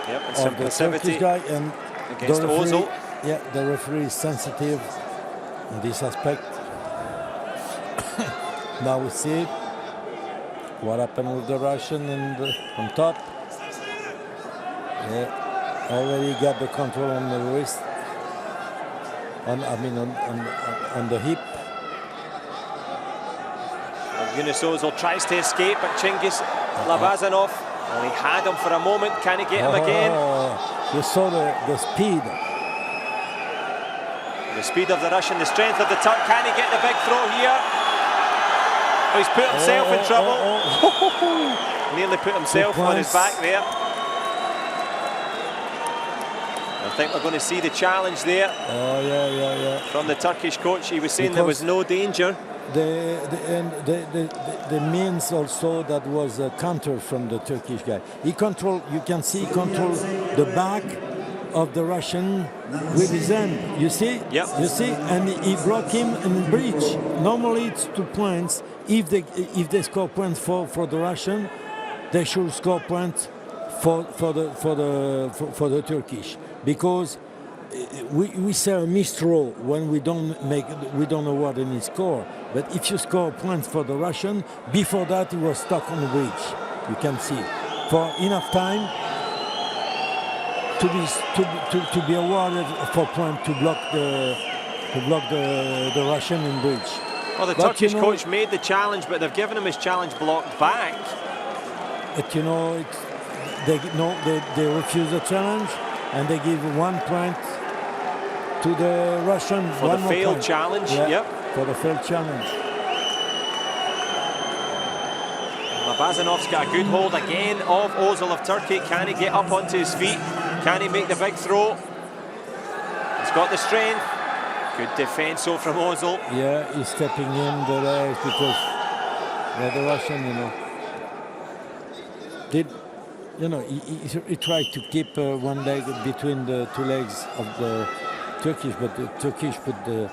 Yep, and some the Turkish guy, and against the referee, Ozil. Yeah, the referee is sensitive in this aspect. Now we see what happened with the Russian and on top. Yeah, already got the control on the wrist. On the hip. And Yunus Ozil tries to escape, but Chingiz Labazanov, well, he had him for a moment. Can he get him again? You saw the speed. The speed of the Russian, the strength of the Turk. Can he get the big throw here? Oh, he's put himself in trouble. Nearly put himself on his back there. I think we're going to see the challenge there. Oh, yeah. From the Turkish coach. He was saying there was no danger. The means also that was a counter from the Turkish guy. He controlled, you can see, he controlled the back of the Russian with his hand. You see? Yep. You see? And he blocked him in bridge. Normally it's 2 points. If they score points for the Russian, they should score points for the Turkish, because we say a missed throw when we don't award any score. But if you score points for the Russian, before that he was stuck on the bridge. You can see for enough time to be awarded for point to block the Russian in bridge. Well, the Turkish coach made the challenge, but they've given him his challenge blocked back. But they refuse the challenge, and they give 1 point to the Russian for the failed challenge. Yeah, yep. For the failed challenge. Labazanov's got a good hold again of Ozil of Turkey. Can he get up onto his feet? Can he make the big throw? He's got the strength. Good defense so from Ozil. Yeah, he's stepping in the legs because the Russian, he tried to keep one leg between the 2 legs of the Turkish, but the Turkish put the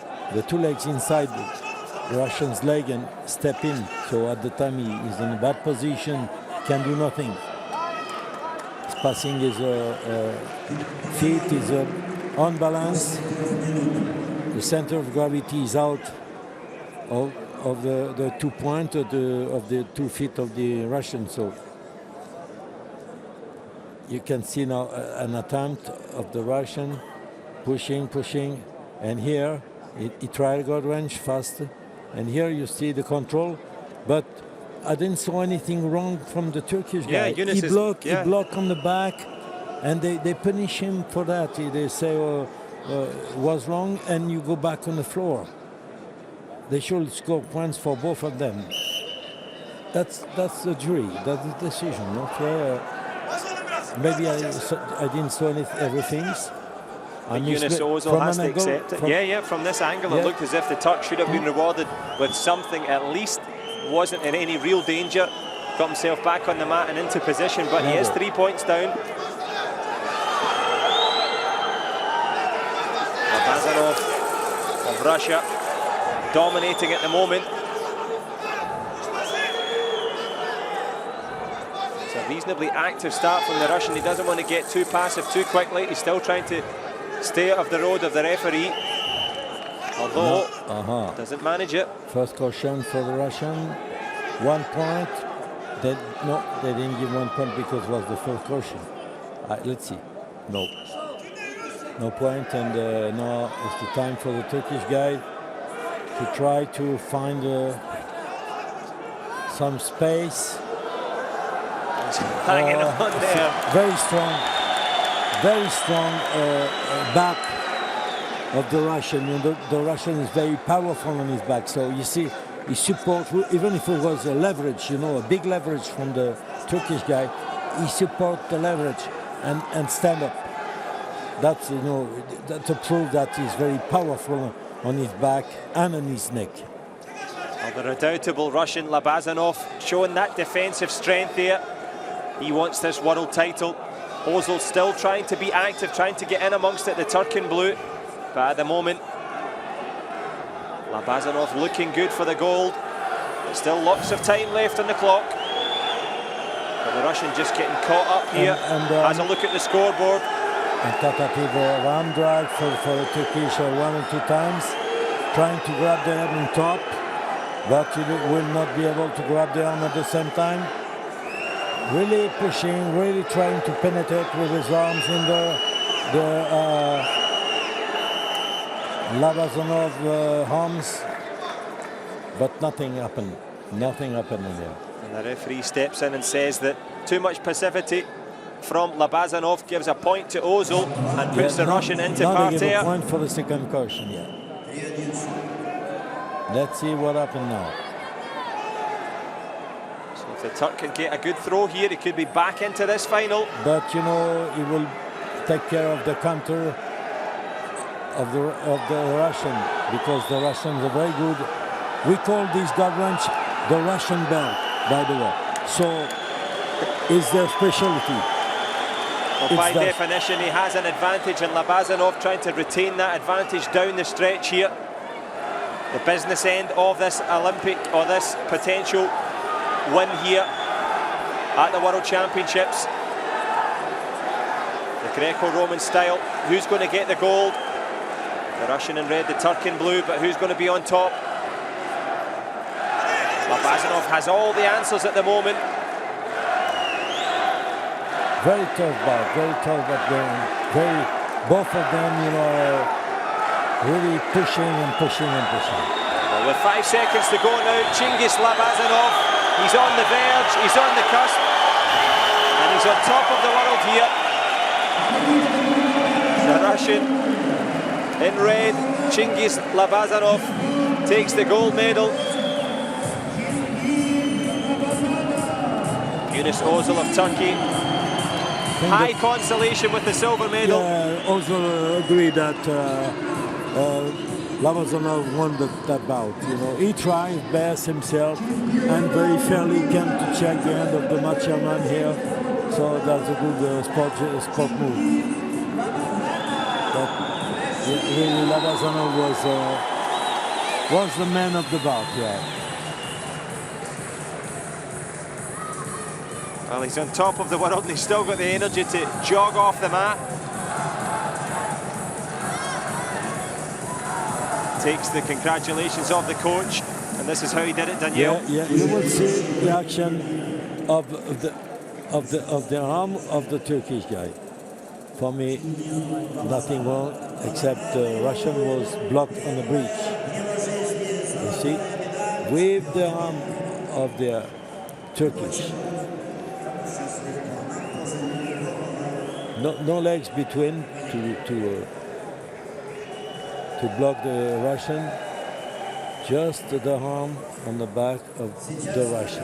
2 legs inside the Russian's leg and step in. So at the time he's in a bad position, can do nothing. His passing is feet is unbalanced. The center of gravity is out of the 2 points of the 2 feet of the Russian. So you can see now an attempt of the Russian pushing, and here he tried to go range fast, and here you see the control, but I didn't see anything wrong from the Turkish guy. Yeah, he blocked on the back, and they punish him for that. They say was wrong, and you go back on the floor. They should score points for both of them. That's the jury. That's the decision. Not maybe I didn't see everything. Yunus Ozil has to accept it. Yeah, from this angle it looked as if the Turk should have been rewarded with something, at least wasn't in any real danger. Got himself back on the mat and into position, but he is 3 points down. Labazanov of Russia dominating at the moment. It's a reasonably active start from the Russian. He doesn't want to get too passive too quickly. He's still trying to stay out of the road of the referee, although doesn't manage it. First caution for the Russian, 1 point. They didn't give 1 point because it was the first caution. Let's see. No point, and now it's the time for the Turkish guy to try to find some space. He's hanging on there. Very strong back of the Russian. The Russian is very powerful on his back. So you see, he supports, even if it was a leverage, a big leverage from the Turkish guy, he supports the leverage and stand up. That's that's a proof that he's very powerful on his back and on his neck. Well, the redoubtable Russian Labazanov showing that defensive strength there. He wants this world title. Ozil still trying to be active, trying to get in amongst it, the Turk in blue. But at the moment, Labazanov looking good for the gold. There's still lots of time left on the clock. But the Russian just getting caught up here. Has a look at the scoreboard. And tentative arm drag for the Turkish 1 or 2 times. Trying to grab the arm on top, but he will not be able to grab the arm at the same time. Really pushing, really trying to penetrate with his arms in the Labazanov arms, but nothing happened. Nothing happened in there. And the referee steps in and says that too much passivity from Labazanov gives a point to Ozil and puts the Russian into parterre. They give a point for the second caution, Let's see what happened now. So if the Turk can get a good throw here, he could be back into this final. But he will take care of the counter of the Russian, because the Russians are very good. We call this dog range the Russian belt, by the way. So it's their specialty. Well, by definition, he has an advantage, and Labazanov trying to retain that advantage down the stretch here. The business end of this Olympic, or this potential win here at the World Championships. The Greco-Roman style. Who's going to get the gold? The Russian in red, the Turk in blue, but who's going to be on top? Labazanov has all the answers at the moment. Very tough bout going. Both of them, you know, really pushing and pushing and pushing. Well, with 5 seconds to go now, Chingiz Labazanov, he's on the verge, he's on the cusp, and he's on top of the world here. The Russian in red, Chingiz Labazanov, takes the gold medal. Yunus Ozil of Turkey. High consolation with the silver medal. Yeah, also agree that Labazanov won that bout. You know, he tried his best himself and very fairly came to check the end of the macho man here. So that's a good sport move. But really, Labazanov was the man of the bout. Yeah. Well, he's on top of the world and he's still got the energy to jog off the mat. Takes the congratulations of the coach, and this is how he did it, Daniel. Yeah, you will see the action of the arm of the Turkish guy. For me, nothing wrong, except the Russian was blocked on the breach. You see, with the arm of the Turkish. No legs between to block the Russian, just the arm on the back of the Russian.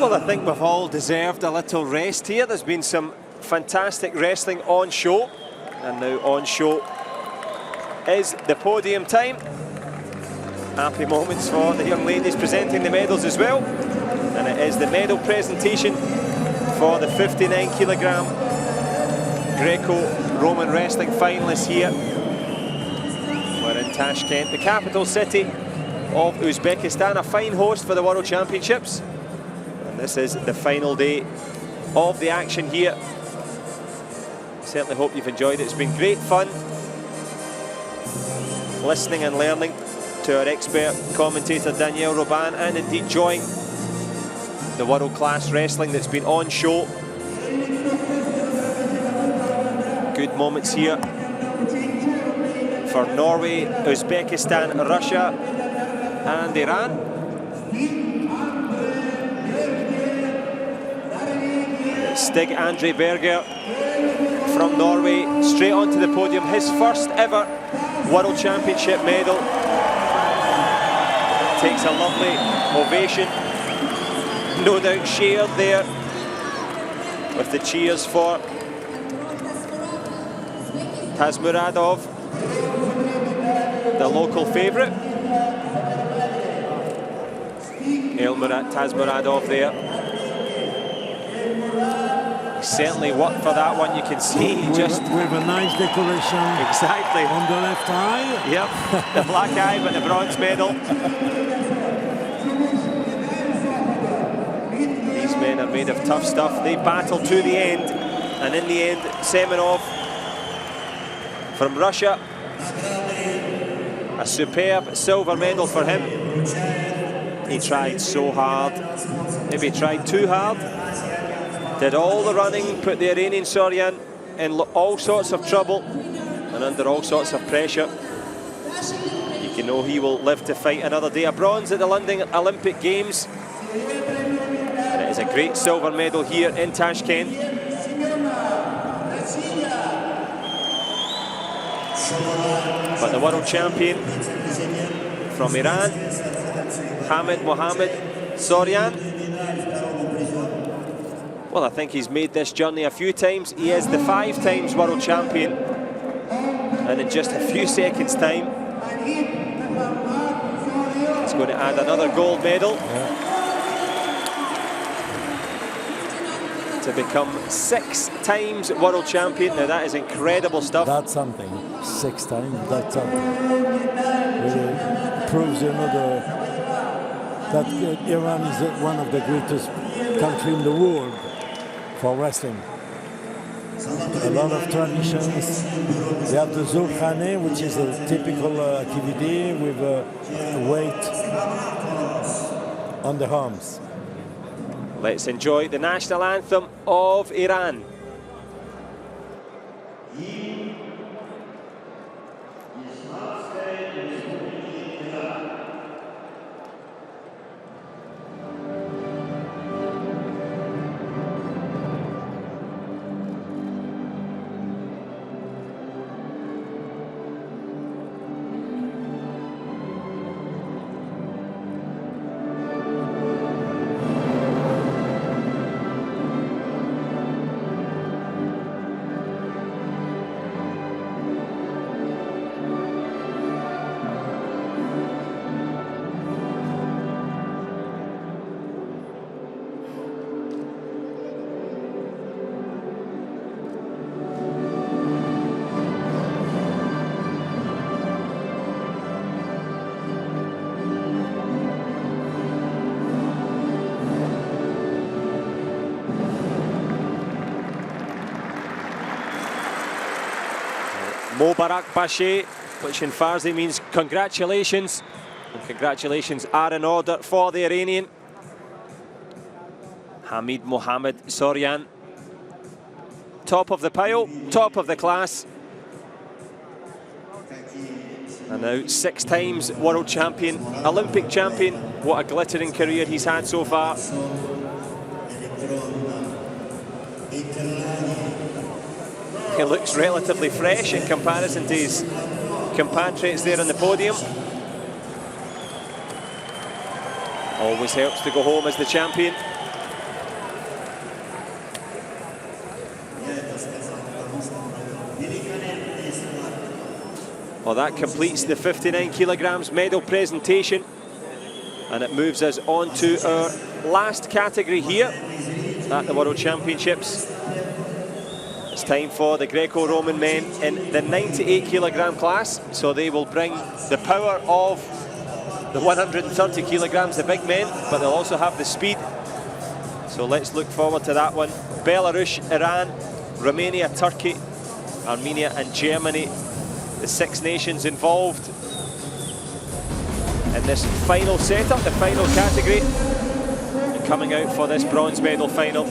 Well, I think we've all deserved a little rest here. There's been some fantastic wrestling on show, and now on show is the podium time. Happy moments for the young ladies presenting the medals as well, and it is the medal presentation for the 59 kilogram Greco-Roman wrestling finalists here. We're in Tashkent, the capital city of Uzbekistan, a fine host for the World Championships, and this is the final day of the action here. Certainly hope you've enjoyed it. It's been great fun listening and learning to our expert commentator Daniel Robin, and indeed enjoying the world-class wrestling that's been on show. Good moments here for Norway, Uzbekistan, Russia and Iran. Stig Andre Berger from Norway straight onto the podium, his first ever World Championship medal. Takes a lovely ovation, no doubt shared there with the cheers for Tazmuradov, the local favourite. Elmurat Tazmuradov there. He certainly worked for that one, you can see. With a nice decoration. Exactly. On the left eye. Yep, the black eye but the bronze medal. These men are made of tough stuff. They battle to the end, and in the end, Semenov from Russia, a superb silver medal for him. He tried so hard, maybe he tried too hard, did all the running, put the Iranian Soryan in all sorts of trouble and under all sorts of pressure. You can know he will live to fight another day. A bronze at the London Olympic Games, and it is a great silver medal here in Tashkent. But the world champion from Iran, Hamid Mohammed Soryan, well, I think he's made this journey a few times. He is the 5 times world champion, and in just a few seconds time, It's going to add another gold medal. To become 6 times world champion. Now that is incredible stuff. That's something. 6 times, that's something. It proves, you know, that Iran is one of the greatest countries in the world for wrestling. A lot of traditions. They have the Zulkhane, which is a typical activity with weight on the arms. Let's enjoy the national anthem of Iran. Mubarak Bashe, which in Farsi means congratulations. And congratulations are in order for the Iranian. Hamid Mohammed Soryan. Top of the pile, top of the class. And now 6 times world champion, Olympic champion. What a glittering career he's had so far. He looks relatively fresh in comparison to his compatriots there on the podium. Always helps to go home as the champion. Well, that completes the 59 kilograms medal presentation, and it moves us on to our last category here at the World Championships. It's time for the Greco-Roman men in the 98 kilogram class, so they will bring the power of the 130 kilograms, the big men, but they'll also have the speed. So let's look forward to that one. Belarus, Iran, Romania, Turkey, Armenia and Germany, the 6 nations involved in this final setup, the final category, and coming out for this bronze medal final.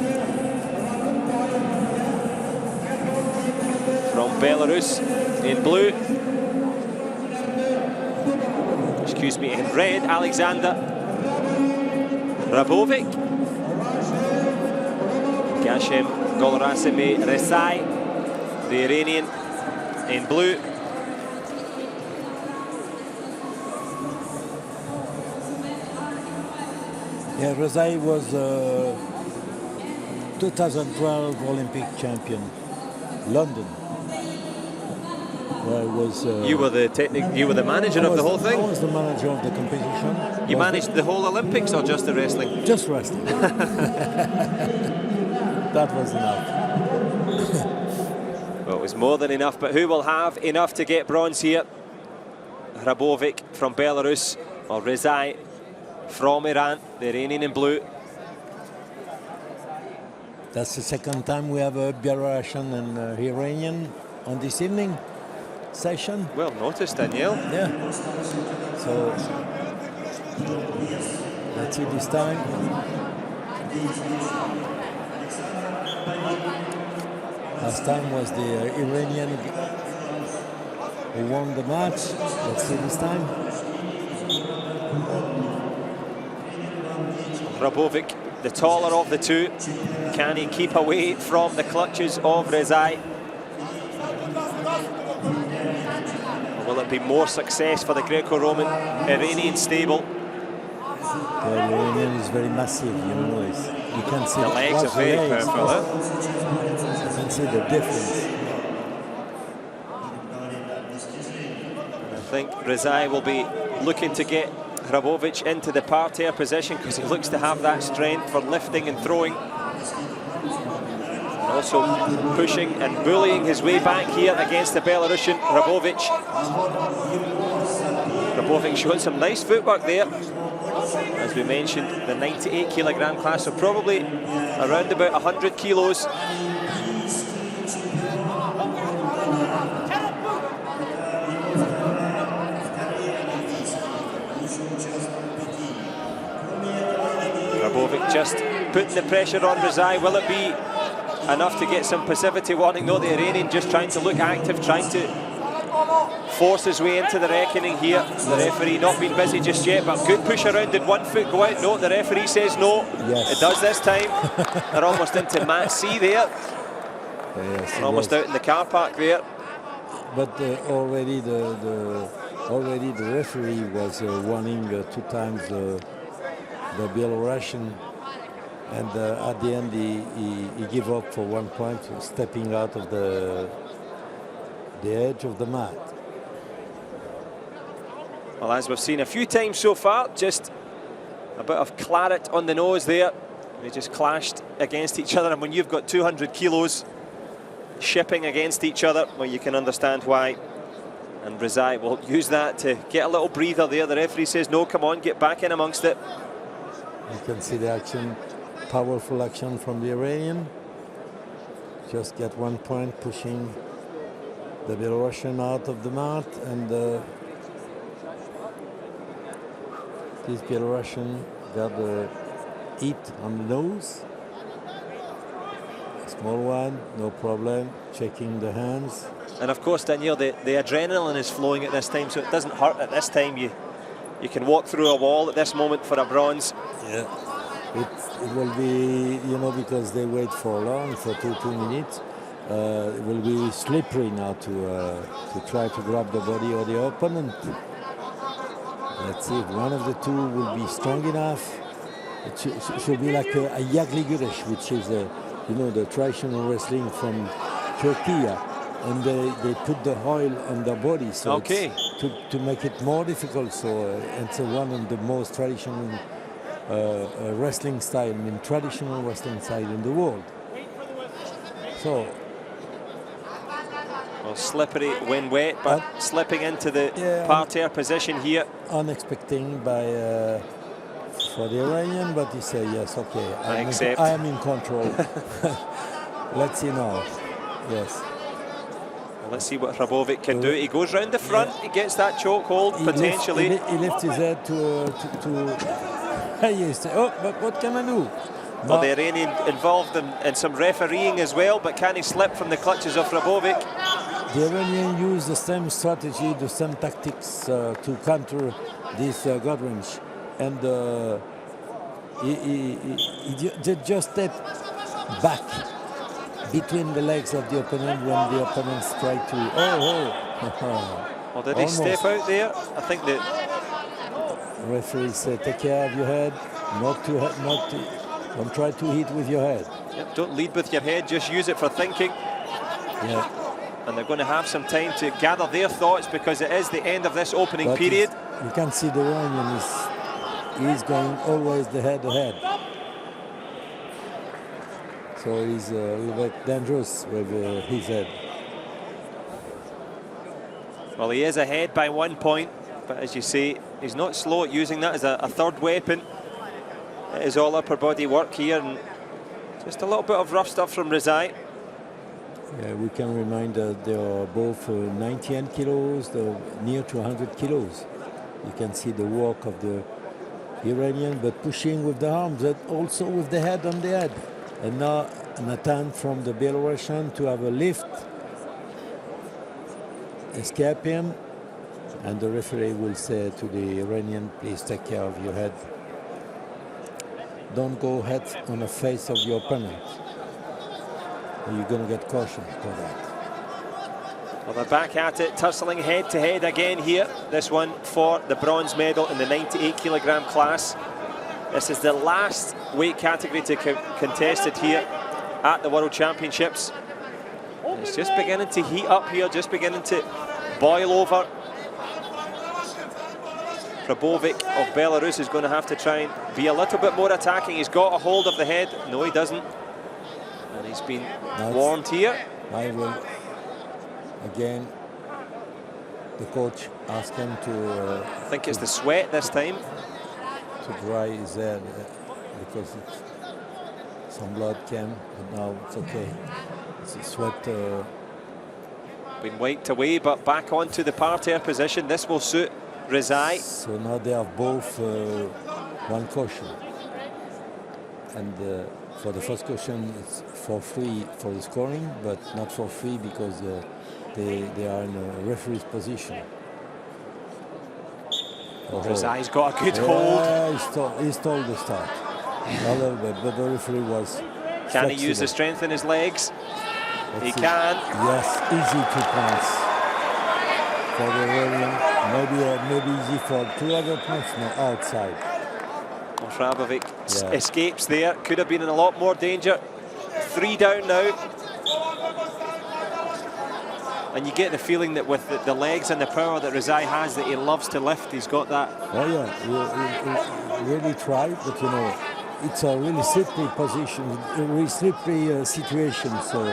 From Belarus in blue, excuse me, in red, Alexander Rabovic. Gashem Golrasime Resai, the Iranian, in blue. Yeah, Resai was 2012 Olympic champion, London. Where was you were the manager of the whole thing? I was the manager of the competition. You managed the whole Olympics or just the wrestling? Just wrestling. That was enough. Well, it was more than enough, but who will have enough to get bronze here? Rabovic from Belarus, or Rezai from Iran, the Iranian in blue. That's the second time we have a Belarusian and Iranian on this evening session. Well noticed, Danielle. Yeah. So let's see this time. Last time was the Iranian who won the match. Let's see this time. Rabovic, the taller of the two. Can he keep away from the clutches of Rezai? Or will it be more success for the Greco-Roman Iranian stable? The Iranian is very massive, you know. You can see the legs are very powerful. You can see the difference. I think Rezai will be looking to get Hrabovic into the parterre position because he looks to have that strength for lifting and throwing. And also pushing and bullying his way back here against the Belarusian Hrabovic. Hrabovic showing some nice footwork there. As we mentioned, the 98 kilogram class, so probably around about 100 kilos. Hrabovic just putting the pressure on Rezai. Will it be enough to get some passivity warning? No, the Iranian just trying to look active, trying to force his way into the reckoning here. The referee not being busy just yet, but good push around. Did 1 foot go out? No, the referee says no. Yes. It does this time. They're almost into Mat C there. Yes, almost out in the car park there. But already the referee was warning 2 times the Belarusian, and at the end he gave up for 1 point, stepping out of the edge of the mat. Well, as we've seen a few times so far, just a bit of claret on the nose there. They just clashed against each other, and when you've got 200 kilos shipping against each other, well, you can understand why. And Rezai will use that to get a little breather there. The referee says no, come on, get back in amongst it. You can see the action, powerful action from the Iranian. Just get 1 point, pushing the Belarusian out of the mat, and this Belarusian got a hit on the nose. A small one, no problem. Checking the hands. And of course, Daniel, the adrenaline is flowing at this time, so it doesn't hurt at this time. You can walk through a wall at this moment for a bronze. Yeah, it will be, you know, because they wait for long, for two minutes. It will be slippery now to try to grab the body of the opponent. Let's see if one of the two will be strong enough. It should be like a Yagli Güreş, which is, you know, the traditional wrestling from Turkey. And they put the oil on their body, so okay, to make it more difficult. So it's one of the most traditional wrestling style, I mean traditional wrestling style in the world. So, well, slippery when wet, but slipping into the parterre position here. Unexpected by for the Iranian, but he said yes, okay, I am in control. Let's see now. Yes. Let's see what Hrabovic can do. He goes round the front, he gets that chokehold potentially. He lifts his head to he said, oh, but what can I do? Well, the Iranian involved in some refereeing as well, but can he slip from the clutches of Hrabovic? The Iranian used the same strategy, the same tactics to counter this gut-wrench, and he just stepped back between the legs of the opponent when the opponents try to... Well, did he step out there? I think the referee said, take care of your head, don't try to hit with your head. Yep, don't lead with your head, just use it for thinking. Yeah. And they're going to have some time to gather their thoughts because it is the end of this opening period. You can see the Iranian is going always the head ahead. So he's a little bit dangerous with his head. Well, he is ahead by 1 point, but as you say, he's not slow at using that as a third weapon. It is all upper body work here, and just a little bit of rough stuff from Rezai. Yeah, we can remind that they are both 98 kilos, they're near to 100 kilos. You can see the walk of the Iranian, but pushing with the arms, but also with the head on the head. And now an attempt from the Belarusian to have a lift, escape him, and the referee will say to the Iranian, please take care of your head. Don't go head on the face of your opponent. You're going to get caution for that. Well, they're back at it, tussling head to head again here. This one for the bronze medal in the 98 kilogram class. This is the last weight category to contest it here at the World Championships. And it's just beginning to heat up here, just beginning to boil over. Rabovic of Belarus is going to have to try and be a little bit more attacking. He's got a hold of the head. No, he doesn't. And he's been warned here. I will, again, the coach asked him to... I think it's the sweat this time. To dry his head because some blood came, but now it's okay. It's a sweat. Been wiped away, but back onto the parterre position. This will suit Rezai. So now they have both one caution. And for the first caution, it's for free for the scoring, but not for free because they are in a referee's position. Rezai's got a good hold. He stole the start a little bit, but the referee was Can flexible. he use the strength in his legs? He can. Yes, easy 2 points for the Iranian. Maybe easy for 2 other points. No, outside. Rabovic escapes there. Could have been in a lot more danger. 3 down now. And you get the feeling that with the legs and the power that Rezai has, that he loves to lift. He's got that. Oh yeah, he really tried, but you know, it's a really slippery position, a really slippery situation. So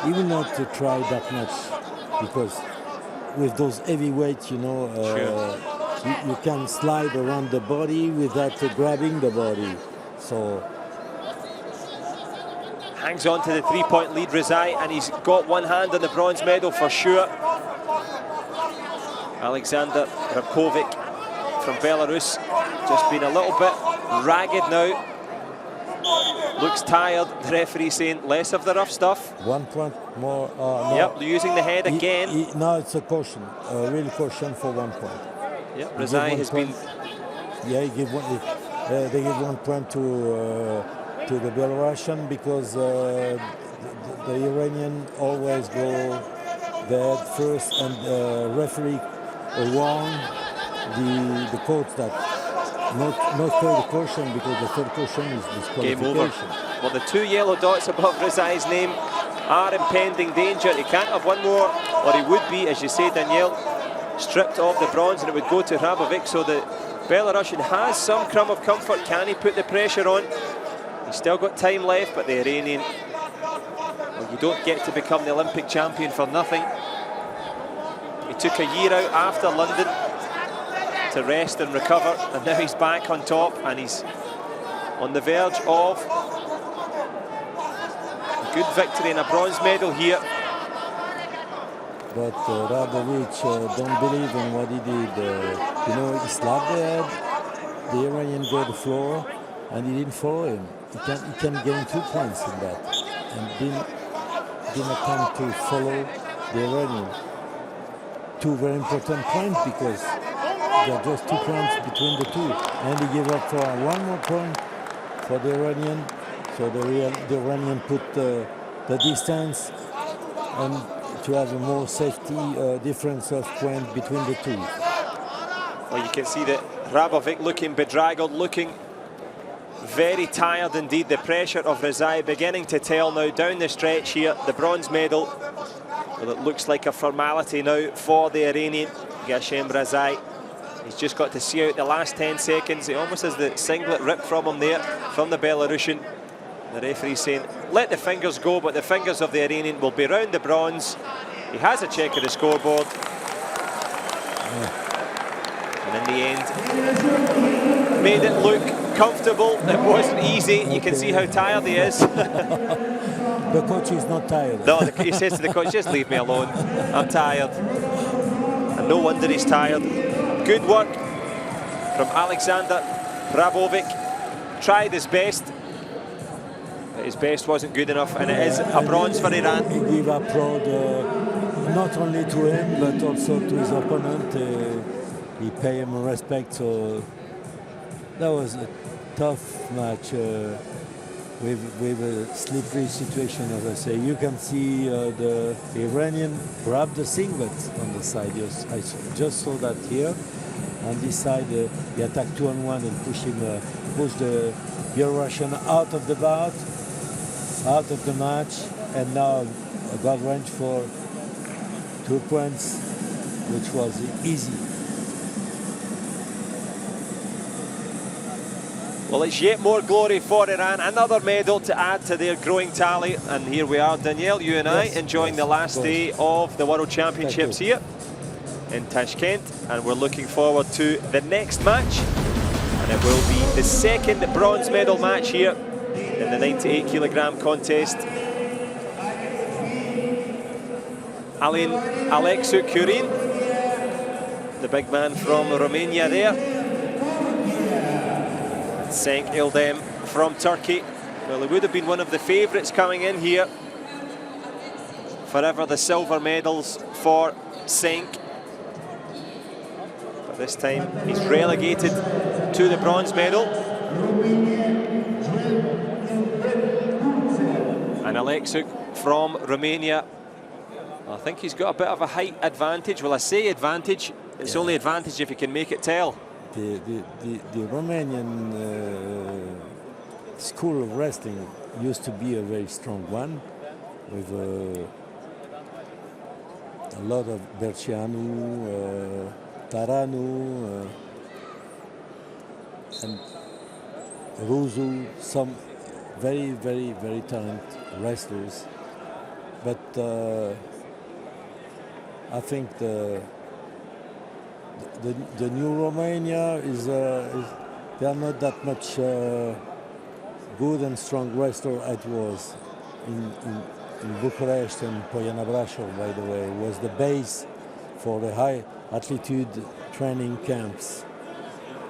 he will not try that much because with those heavy weights, you know, you can slide around the body without grabbing the body. So. Hangs on to the 3-point lead, Rezai, and he's got one hand on the bronze medal for sure. Alexander Rakovic from Belarus, just been a little bit ragged now. Looks tired, the referee saying less of the rough stuff. 1 point more. No. Yep, using the head again. Now it's a caution, a real caution for 1 point. Yep, Rezai has been... Yeah, they give 1 point to the Belarusian because the Iranian always go there first and referee warn the coach that not third caution because the third caution is disqualification. Game over. Well, the 2 yellow dots above Rezai's name are impending danger. He can't have one more, or he would be, as you say, Danielle, stripped of the bronze, and it would go to Rabovic. So the Belarusian has some crumb of comfort. Can he put the pressure on? He's still got time left, but the Iranian, well, you don't get to become the Olympic champion for nothing. He took a year out after London to rest and recover, and now he's back on top, and he's on the verge of a good victory and a bronze medal here. But Rabovic don't believe in what he did. You know, he slapped the head, the Iranian go to the floor, and he didn't follow him. He can gain 2 points in that, and didn't attempt to follow the Iranian. 2 very important points because there are just 2 points between the two, and he gave up for 1 more point for the Iranian. So the Iranian put the distance and to have a more safety difference of point between the two. Well, you can see that Rabovic looking bedraggled, looking very tired indeed. The pressure of Rezai beginning to tell now down the stretch here. The bronze medal, well, it looks like a formality now for the Iranian, Gashem Rezai. He's just got to see out the last 10 seconds. He almost has the singlet ripped from him there, from the Belarusian. The referee saying, let the fingers go, but the fingers of the Iranian will be round the bronze. He has a check of the scoreboard. And in the end, made it look comfortable. It wasn't easy. You can see how tired he is. The coach is not tired. No, he says to the coach, just leave me alone. I'm tired. And no wonder he's tired. Good work from Alexander Rabovic. Tried his best. But his best wasn't good enough, and it is a bronze for Iran. He gave a proud not only to him, but also to his opponent. He paid him respect, so that was a tough match with a slippery situation, as I say. You can see the Iranian grab the singlet on the side. I just saw that here. On this side, he attacked 2-on-1 and pushed the Belarusian out of the bout, out of the match, and now got range for 2 points, which was easy. Well, it's yet more glory for Iran, another medal to add to their growing tally. And here we are, Danielle, you and I, enjoying the last day of the World Championships here in Tashkent. And we're looking forward to the next match. And it will be the second bronze medal match here in the 98 kilogram contest. Alexiu Curin, the big man from Romania there. Cenk Ildem from Turkey. Well, he would have been one of the favourites coming in here. Forever the silver medals for Cenk. But this time he's relegated to the bronze medal. And Alexiu from Romania, I think he's got a bit of a height advantage. Well, I say advantage, it's only advantage if he can make it tell. The Romanian school of wrestling used to be a very strong one, with a lot of Berceanu, Taranu, and Ruzu, some very, very, very talented wrestlers. But I think the new Romania is they are not that much good and strong wrestler as it was in Bucharest, and Poiana Brașov, by the way, was the base for the high altitude training camps.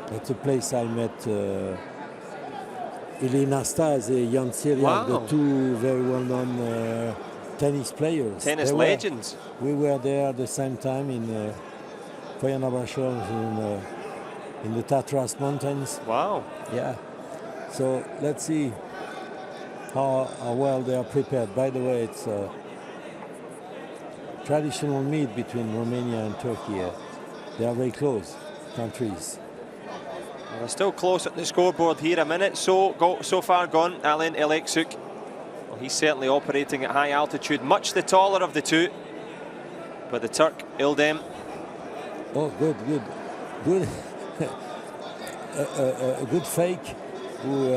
That's a place I met Elina Stase, Jan Syriac, the two very well-known tennis players. Tennis legends. We were there at the same time in Poiana Brașov in the Tatras Mountains. Wow. Yeah. So let's see how well they are prepared. By the way, it's a traditional meet between Romania and Turkey. They are very close countries. Well, they're still close at the scoreboard here. A minute so far gone. Alen Alexiu. Well, he's certainly operating at high altitude, much the taller of the two. But the Turk, Ildem. Oh, good. A good fake who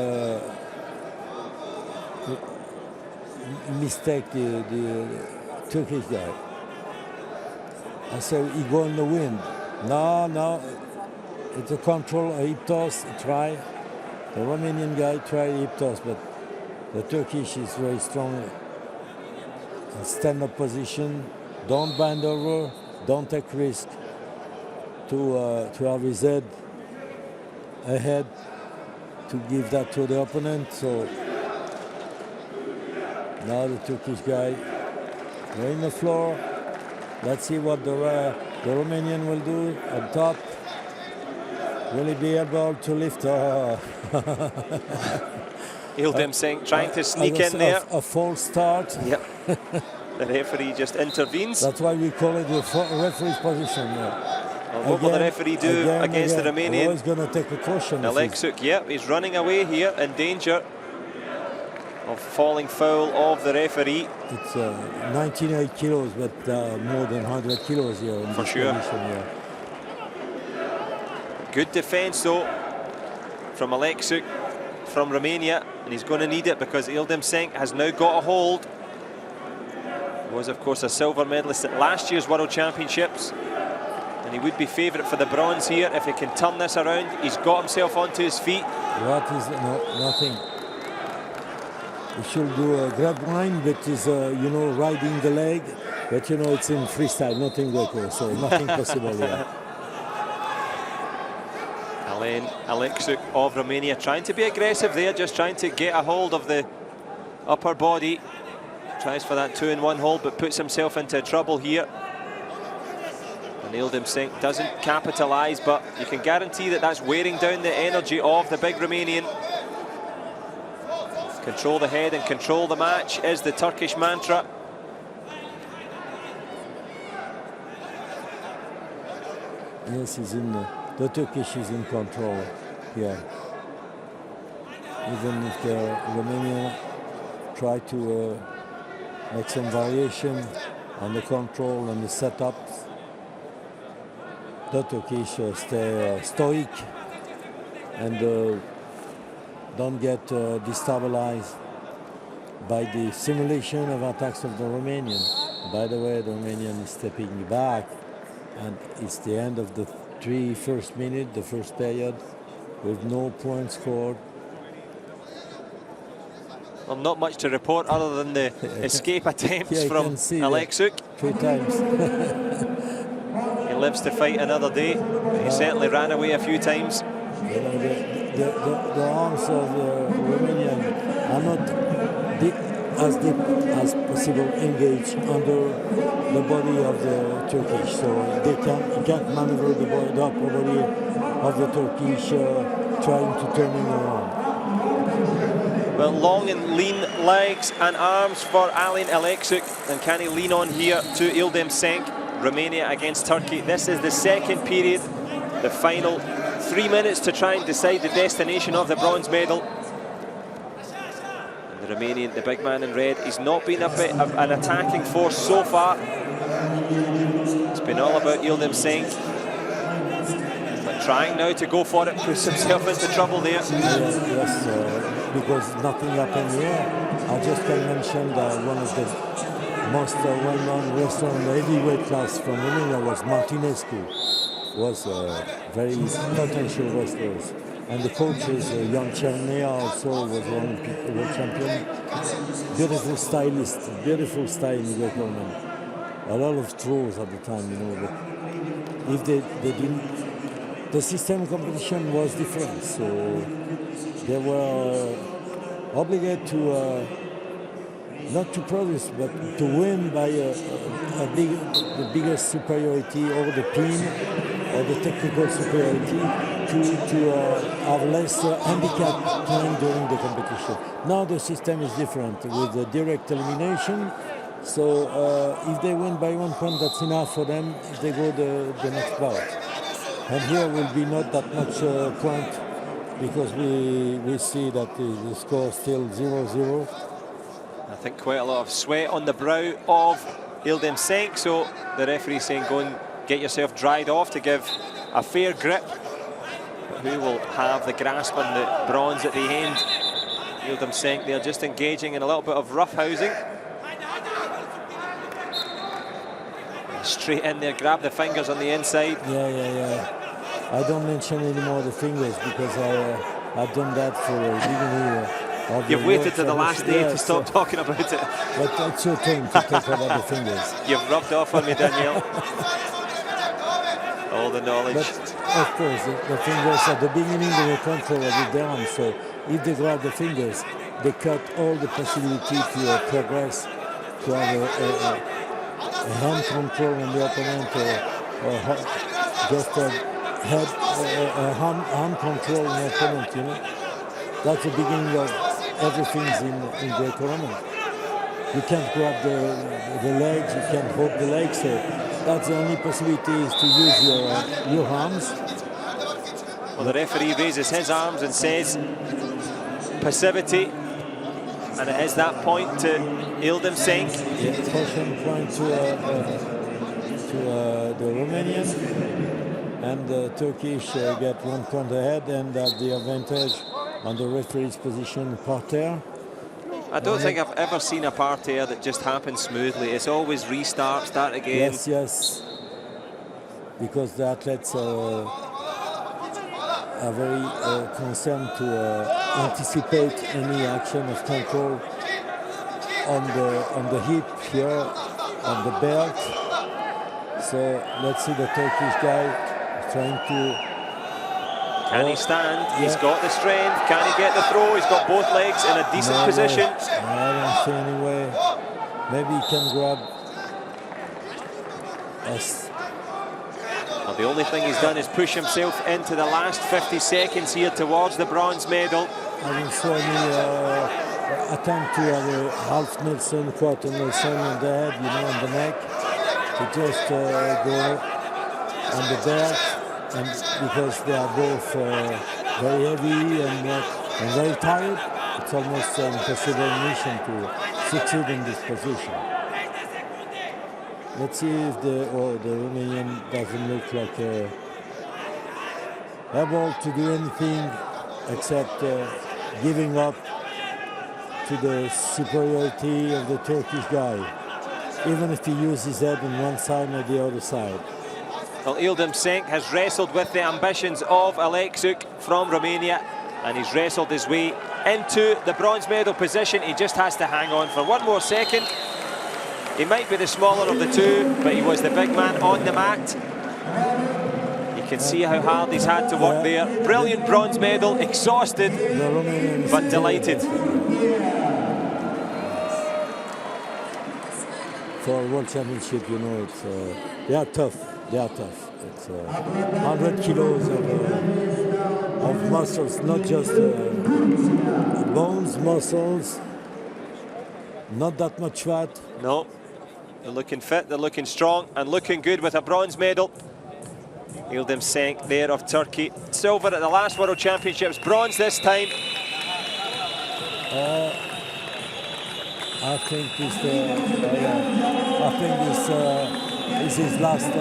mistake the Turkish guy. I said he go in the wind. No, it's a control, a hip toss, a try. The Romanian guy tried hip toss, but the Turkish is very strong. Stand up position, don't bend over, don't take risk to have his head ahead to give that to the opponent. So now the Turkish guy, they're in the floor. Let's see what the Romanian will do on top. Will he be able to lift? Ildem Cenk trying to sneak in there. A false start. Yep. The referee just intervenes. That's why we call it the referee's position. Well, what will the referee do against the Romanian? He's going to take a caution. Alexiu, he's running away here in danger of falling foul of the referee. It's 98 kilos, but more than 100 kilos here. In For this sure. position, yeah. Good defence though from Alexiu from Romania, and he's going to need it because Ildem Cenk has now got a hold. He was of course a silver medalist at last year's World Championships, and he would be favourite for the bronze here if he can turn this around. He's got himself onto his feet. What is nothing? He should do a grab line, but is riding the leg. But it's in freestyle, not in Greco, so nothing possible here. Alen Alexiu of Romania trying to be aggressive there, just trying to get a hold of the upper body. Tries for that 2-in-1 hold, but puts himself into trouble here. And Ildem Cenk doesn't capitalise, but you can guarantee that that's wearing down the energy of the big Romanian. Control the head and control the match is the Turkish mantra. Yes, the Turkish is in control here. Even if the Romanian try to make some variation on the control and the setup, the Turkish stay stoic and don't get destabilized by the simulation of attacks of the Romanian. By the way, the Romanian is stepping back, and it's the end of the first minute, the first period, with no points scored. Well, not much to report other than the escape attempts from Aleksuk. 3 times. He lives to fight another day. He certainly ran away a few times. You know, the arms of the Romanian are not as deep as possible engaged under the body of the Turkish, so they can't maneuver the upper body of the Turkish trying to turn him around. Well, long and lean legs and arms for Alin Aleksuk, and can he lean on here to Ildem Senk? Romania against Turkey. This is the second period, the final 3 minutes to try and decide the destination of the bronze medal. And the Romanian, the big man in red, he's not been an attacking force so far. It's been all about Ildem Senk. But trying now to go for it, puts himself into trouble there. Yes, because nothing happened here. I just can mention that one of the most well-known wrestler in the heavyweight class from Romania was Martinescu. Was very potential wrestlers. And the coaches, young Cernea also was one world champion. Beautiful stylist, beautiful style in Greco-Roman. A lot of throws at the time, you know. But if they didn't, the system competition was different, so they were obligated to not to produce, but to win by the biggest superiority over the pin or the technical superiority to have less handicap time during the competition. Now the system is different with the direct elimination. So if they win by 1 point, that's enough for them. They go the next bout. And here will be not that much point because we see that the score is still 0-0. I think quite a lot of sweat on the brow of Ildem Senk, so the referee saying go and get yourself dried off to give a fair grip. But who will have the grasp on the bronze at the end? Ildem Senk, they're just engaging in a little bit of roughhousing. Straight in there, grab the fingers on the inside. Yeah. I don't mention anymore the fingers because I've done that for the beginning. You've waited to the last day to stop talking about it. But it's your turn to talk about the fingers. You've rubbed off on me, Daniel. All the knowledge. But of course, the fingers at the beginning they were control of the arm. So if they grab the fingers, they cut all the possibility to progress, to have a hand control on the opponent, or just a hand control on the opponent. You know, that's the beginning of everything in Greco-Roman. You can't grab the legs, you can't hold the legs, so that's the only possibility is to use your arms. Well, the referee raises his arms and says passivity, and it is that point to Ildem Senk. Yeah, caution point to the Romanian, and the Turkish get 1 point ahead and have the advantage on the referee's position parterre. I don't think I've ever seen a parterre that just happens smoothly. It's always restart, start again. Yes. Because the athletes are very concerned to anticipate any action of control on the hip here, on the belt. So let's see the Turkish guy trying to. Can he stand? Yeah. He's got the strength. Can he get the throw? He's got both legs in a decent position. I don't see any way. Maybe he can grab. Yes. Well, the only thing he's done is push himself into the last 50 seconds here towards the bronze medal. I didn't see any attempt to have a half Nelson, quarter Nelson on the head, you know, on the neck. To just go on the belt. And because they are both very heavy and very tired, it's almost an impossible mission to succeed in this position. Let's see if the Romanian doesn't look like able to do anything except giving up to the superiority of the Turkish guy, even if he uses his head on one side or the other side. Well, Ildam Senk has wrestled with the ambitions of Alexiuk from Romania, and he's wrestled his way into the bronze medal position. He just has to hang on for one more second. He might be the smaller of the two, but he was the big man on the mat. You can see how hard he's had to work there. Brilliant bronze medal, exhausted, but delighted. For a World Championship, you know, it's, they are tough. They are tough. It's 100 kilos of muscles, not just bones, muscles, not that much fat. No, they're looking fit, they're looking strong, and looking good with a bronze medal. Ildam Senk there of Turkey. Silver at the last World Championships, bronze this time. I think this is his last.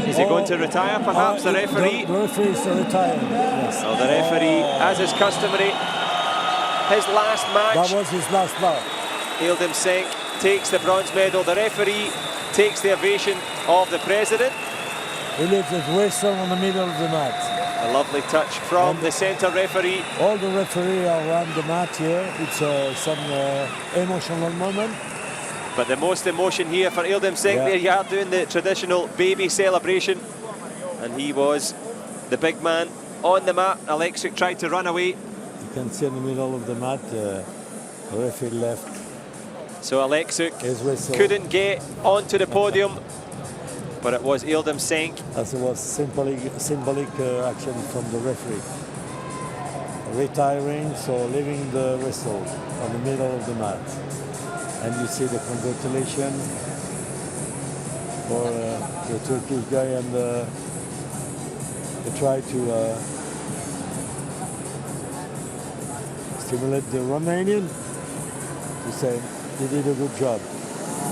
Is he going to retire, perhaps, the referee? The referee is retiring, yes. So the referee, as is customary, his last match. That was his last match. Ildam Senk takes the bronze medal. The referee takes the ovation of the president. He leaves his whistle on the middle of the mat. A lovely touch from the centre referee. All the referees are around the mat here. It's some emotional moment. But the most emotion here for Ildam Senk, there you are doing the traditional baby celebration. And he was the big man on the mat. Alexiuk tried to run away. You can see in the middle of the mat, the referee left. So Alexiuk couldn't get onto the podium, but it was Ildam Senk. As it was symbolic action from the referee. Retiring, so leaving the whistle on the middle of the mat. And you see the congratulation for the Turkish guy, and they try to stimulate the Romanian to say he did a good job.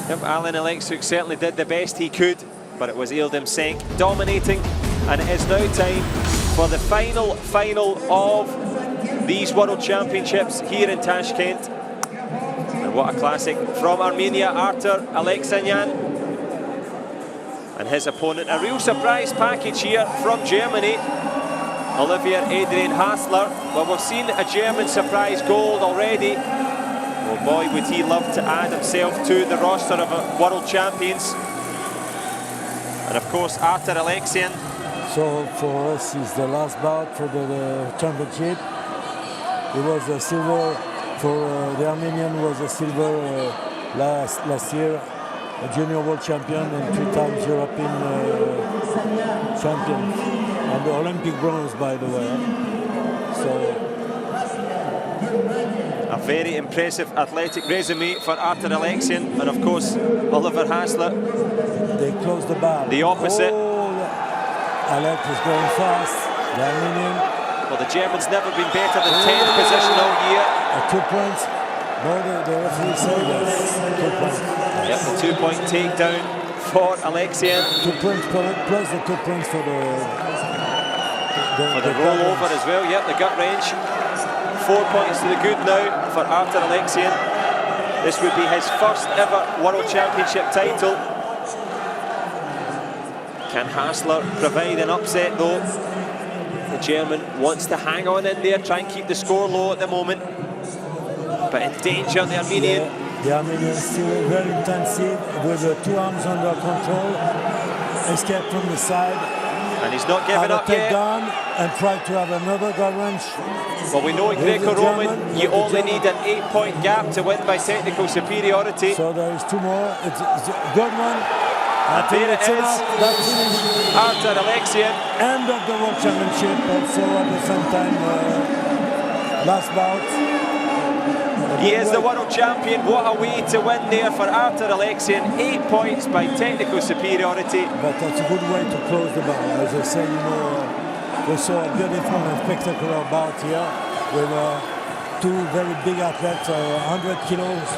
Yep, Alan Alexiuk certainly did the best he could, but it was Ildam Senk dominating, and it is now time for the final of these World Championships here in Tashkent. And what a classic from Armenia, Artur Aleksanyan, and his opponent, a real surprise package here from Germany, Olivier Adrian Hassler. Well, we've seen a German surprise gold already. Oh boy, would he love to add himself to the roster of world champions. And of course, Artur Aleksanyan. So for us, it's the last bout for the championship. It was a silver for the Armenian, was a silver last year, a junior world champion and 3 times European champion, and the Olympic bronze, by the way. So a very impressive athletic resume for Artur Aleksanyan, and of course Oliver Hassler. They closed the bar. The opposite. Alek is going fast. The Armenian. Well, the German's never been better than 10th position all year. 2 points. No, the referee said yes. 2 points. Yep, the 2-point takedown for Aleksanyan. 2 points plus the 2 points for the rollover as well. Yep, the gut wrench. 4 points to the good now for Artur Aleksanyan. This would be his first ever World Championship title. Can Hassler provide an upset though? The German wants to hang on in there, try and keep the score low at the moment. But in danger, the Armenian. Yeah, the Armenian is still very intensive with the 2 arms under control. Escape from the side. And he's not giving up yet. Down and try to have another gut wrench. Well, we know in Greco-Roman you only need an 8-point gap to win by technical superiority. So there is 2 more. It's a good one. And there it is. Artur Aleksanyan. End of the World Championship, also at the same time, last bout. He is the world champion. What a way to win there for Artur Aleksanyan. 8 points by technical superiority. But that's a good way to close the bout. As I said, you know, we saw a beautiful and spectacular bout here with 2 very big athletes, 100 kilos,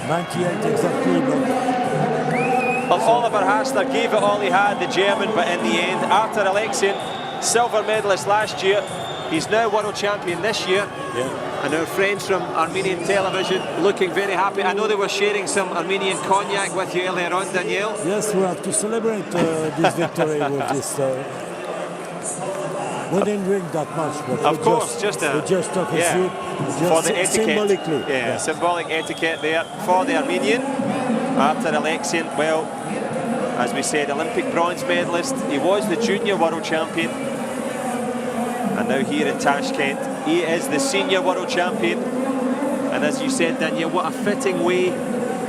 98 exactly. Well, Oliver Hassler gave it all he had, the German, but in the end, Artur Aleksanyan, silver medalist last year, He's now world champion this year. Yeah. And our friends from Armenian television looking very happy. I know they were sharing some Armenian cognac with you earlier on, Daniel. Yes, we have to celebrate this victory with this. We didn't drink that much, but of course, just took a sip, for the etiquette. Symbolically. Yeah, symbolic etiquette there for the Armenian. After Alexian, well, as we said, Olympic bronze medalist. He was the junior world champion. And now here in Tashkent, he is the senior world champion. And as you said, Daniel, what a fitting way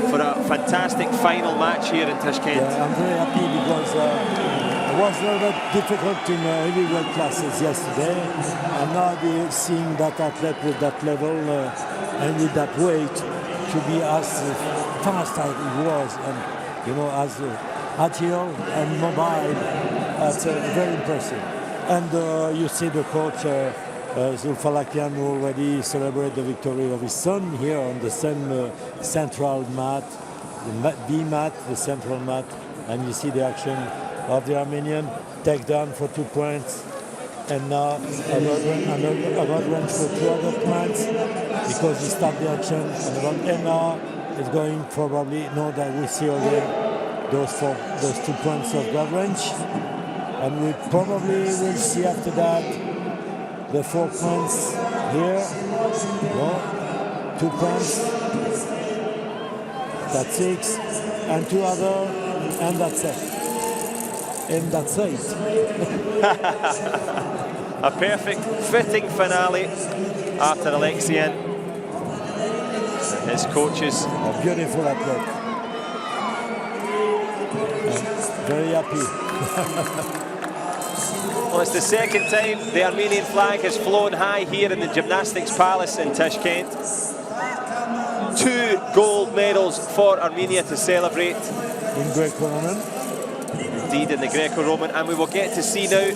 for a fantastic final match here in Tashkent. Yeah, I'm very happy because it was a little bit difficult in heavyweight classes yesterday. And now seeing that athlete with that level and with that weight to be as fast as he was, and you know, as agile and mobile, that's very impressive. And you see the coach Zulfalakian already celebrate the victory of his son here on the same central mat, the B mat, the central mat, and you see the action of the Armenian takedown for 2 points, and now another one for 2 other points because he stopped the action, and now it's going probably now that we see again those 2 points of God range, and we probably will see after that the 4 points here, no, 2 points, that's 6, and 2 other, and that's it. And that's it. A perfect fitting finale after Alexian. His coaches. A beautiful athlete. Very happy. Well, it's the second time the Armenian flag has flown high here in the Gymnastics Palace in Tashkent. 2 gold medals for Armenia to celebrate. In Greco-Roman. Indeed, in the Greco-Roman, and we will get to see now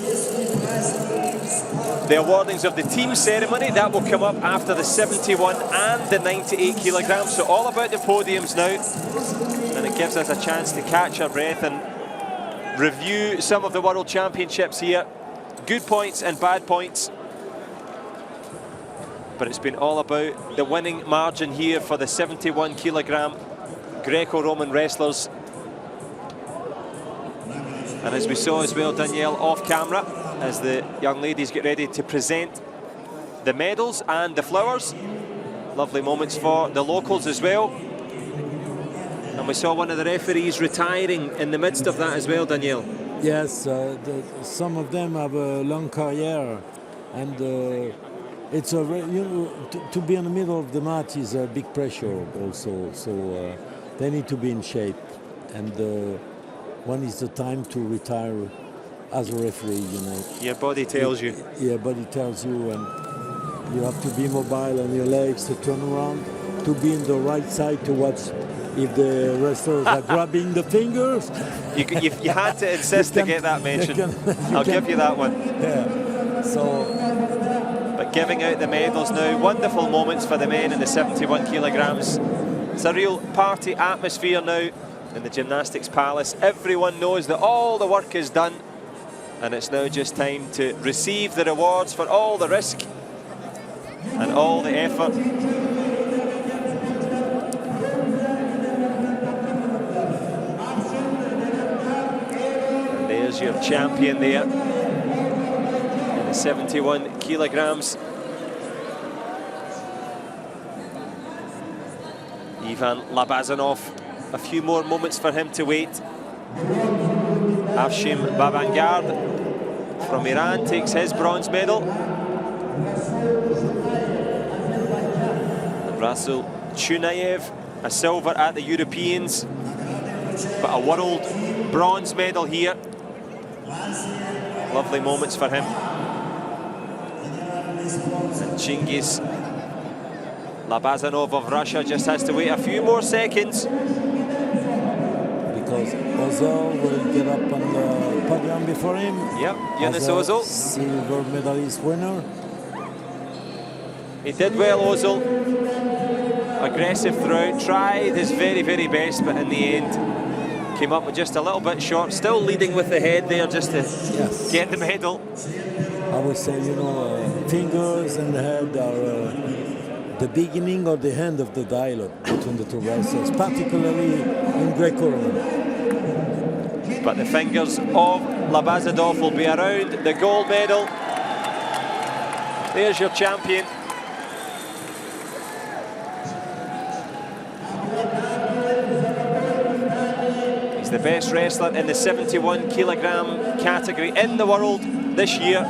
the awardings of the team ceremony. That will come up after the 71 and the 98 kilograms. So all about the podiums now, and it gives us a chance to catch our breath and review some of the World Championships here. Good points and bad points, but it's been all about the winning margin here for the 71 kilogram Greco-Roman wrestlers. And as we saw as well, Danielle, off camera, as the young ladies get ready to present the medals and the flowers. Lovely moments for the locals as well. And we saw one of the referees retiring in the midst of that as well, Danielle. Yes, some of them have a long career, and it's a to be in the middle of the match is a big pressure also. So they need to be in shape, and when is the time to retire as a referee, you know. Your body tells you. Your body tells you, and you have to be mobile on your legs to turn around, to be in the right side to watch if the wrestlers are grabbing the fingers. You had to insist to get that mention. I'll give you that one. Yeah. So. But giving out the medals now, wonderful moments for the men in the 71 kilograms. It's a real party atmosphere now in the Gymnastics Palace. Everyone knows that all the work is done, and it's now just time to receive the rewards for all the risk and all the effort. And there's your champion there in the 71 kilograms. Ivan Labazanov. A few more moments for him to wait. Afshim Babangard from Iran takes his bronze medal. And Rasul Chunayev, a silver at the Europeans, but a world bronze medal here. Lovely moments for him. And Chingiz Labazanov of Russia just has to wait a few more seconds. Because Ozol will get up on the podium before him. Yep, Yunus Ozol. Silver medalist winner. He did well, Ozol. Aggressive throughout, tried his very, very best, but in the end came up with just a little bit short. Still leading with the head there just to get the medal. I would say, you know, fingers and head are the beginning or the end of the dialogue between the two wrestlers, particularly in Greco-Roman. But the fingers of Labazadov will be around the gold medal. There's your champion. He's the best wrestler in the 71 kilogram category in the world this year.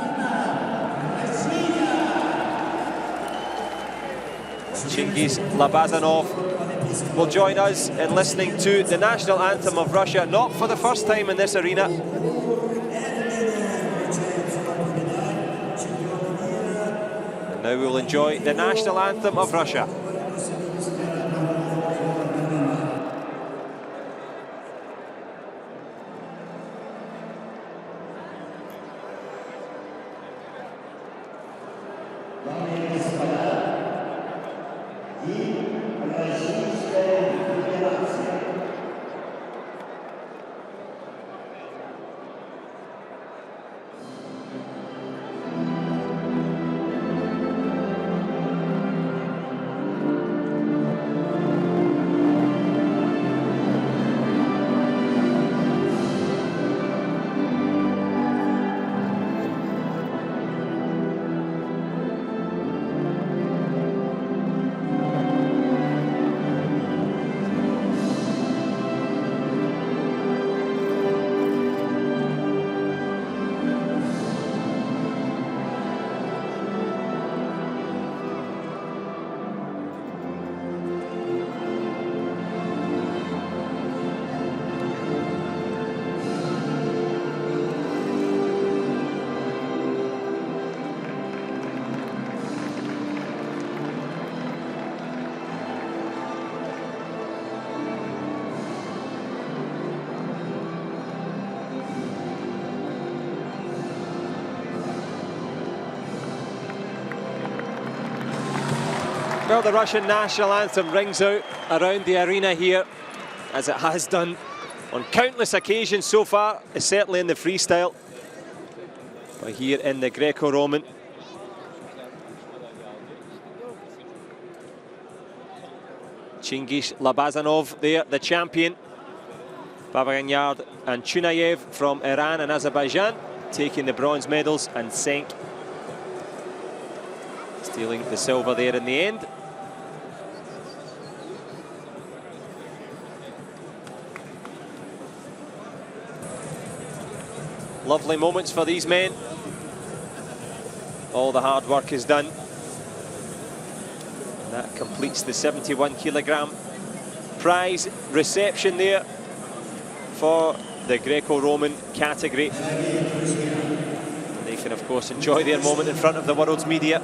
Chingiz Labazanov will join us in listening to the national anthem of Russia, not for the first time in this arena. And now we will enjoy the national anthem of Russia. Well, the Russian national anthem rings out around the arena here, as it has done on countless occasions so far, certainly in the freestyle, but here in the Greco-Roman. Chingiz Labazanov there, the champion. Babaganyard and Chunayev from Iran and Azerbaijan taking the bronze medals, and Senk stealing the silver there in the end. Lovely moments for these men. All the hard work is done. And that completes the 71 kilogram prize reception there for the Greco-Roman category. And they can of course enjoy their moment in front of the world's media.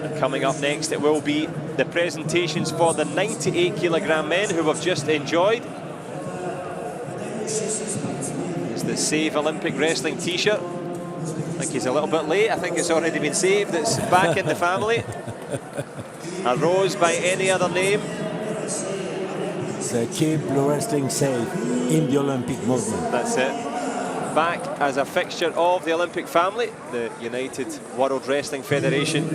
And coming up next, it will be the presentations for the 98 kilogram men who we've just enjoyed. The Save Olympic Wrestling t-shirt. I think he's a little bit late. I think it's already been saved. It's back in the family. A rose by any other name. So keep the wrestling safe in the Olympic movement. That's it. Back as a fixture of the Olympic family, the United World Wrestling Federation.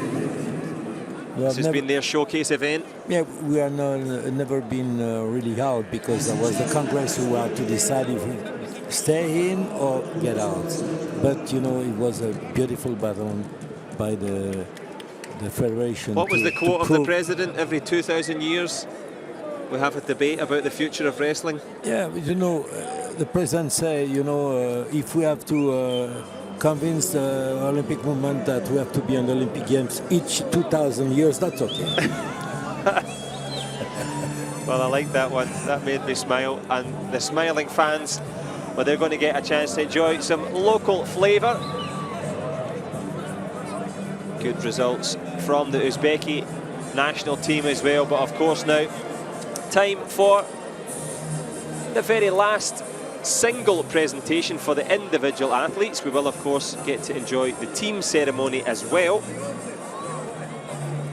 This has been their showcase event. Yeah, we are never been really out, because there was the Congress who had to decide if we stay in or get out. But you know, it was a beautiful battle by the federation. What was the quote of the president? Every 2,000 years we have a debate about the future of wrestling. Yeah, you know, the president say, you know, if we have to convince the Olympic movement that we have to be in the Olympic Games each 2,000 years, that's okay. Well, I like that one. That made me smile. And the smiling fans, well, they're going to get a chance to enjoy some local flavour. Good results from the Uzbeki national team as well. But of course now, time for the very last single presentation for the individual athletes. We will of course get to enjoy the team ceremony as well.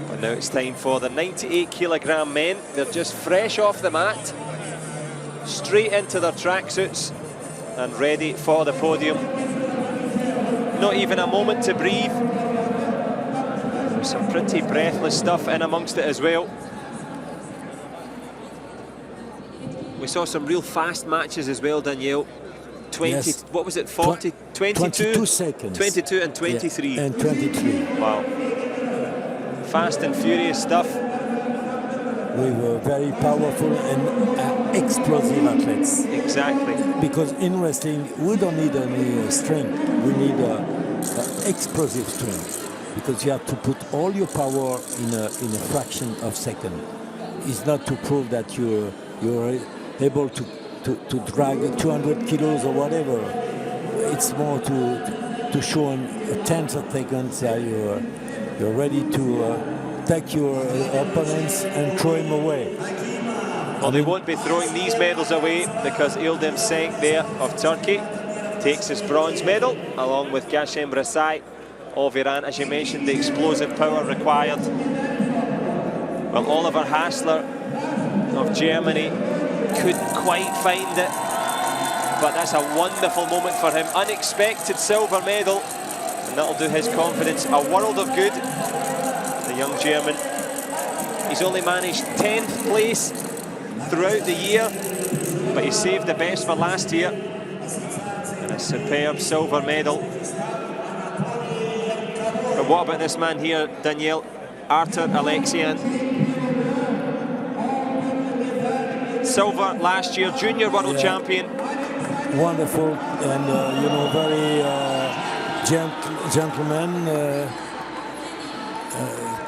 But now it's time for the 98 kilogram men. They're just fresh off the mat, straight into their tracksuits and ready for the podium. not even a moment to breathe. Some pretty breathless stuff in amongst it as well. We saw some real fast matches as well, Danielle. 20, yes. What was it, 40, 22 seconds. 22 and 23. Yeah, and 23. Wow. Fast and furious stuff. We were very powerful and explosive athletes. Exactly. Because in wrestling, we don't need any strength. We need explosive strength. Because you have to put all your power in a fraction of a second. It's not to prove that you're able to drag 200 kilos or whatever. It's more to show in a tenth of seconds that you're ready to take your opponents and throw him away. Well, they won't be throwing these medals away because Ildem Senk there of Turkey takes his bronze medal along with Gashem Rasai of Iran. As you mentioned, the explosive power required. Well, Oliver Hassler of Germany couldn't quite find it, but that's a wonderful moment for him. Unexpected silver medal, and that'll do his confidence a world of good. The young German, he's only managed 10th place throughout the year, but he saved the best for last year, and a superb silver medal. But what about this man here, Danielle? Artur Alexian. Silver last year, junior world champion. Wonderful, and you know, very gentleman.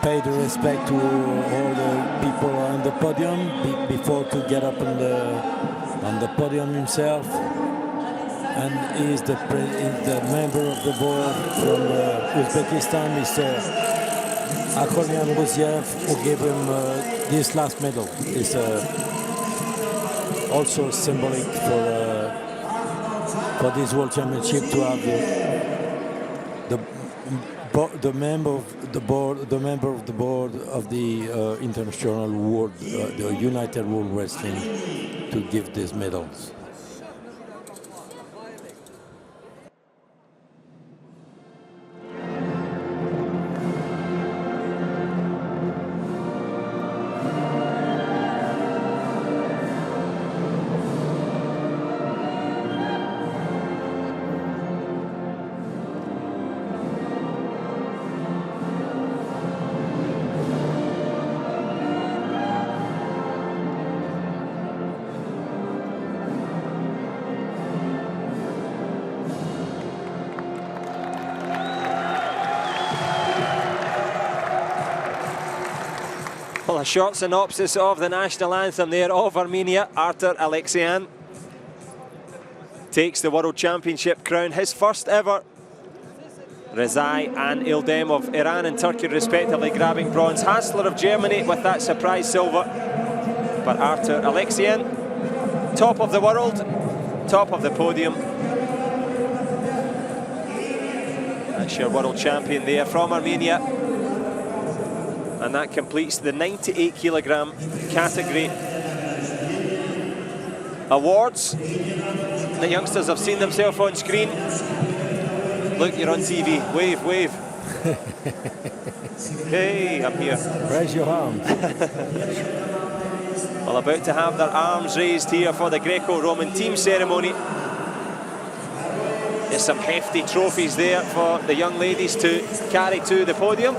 Pay the respect to all the people on the podium before to get up on the podium himself. And he is the member of the board from Uzbekistan, Mr. Akholian Buziev, who gave him this last medal. It's also symbolic for this World Championship to have the member of the board of the International World, the United World Wrestling, to give these medals. Well, a short synopsis of the national anthem there of Armenia. Artur Alexian takes the World Championship crown, his first ever. Rezai and Ildem of Iran and Turkey respectively grabbing bronze. Hassler of Germany with that surprise silver. But Artur Alexian, top of the world, top of the podium. That's your world champion there from Armenia. And that completes the 98 kilogram category awards. The youngsters have seen themselves on screen. Look, you're on TV. Wave, wave. Hey, I'm here. Raise your arm. Well, about to have their arms raised here for the Greco-Roman team ceremony. There's some hefty trophies there for the young ladies to carry to the podium.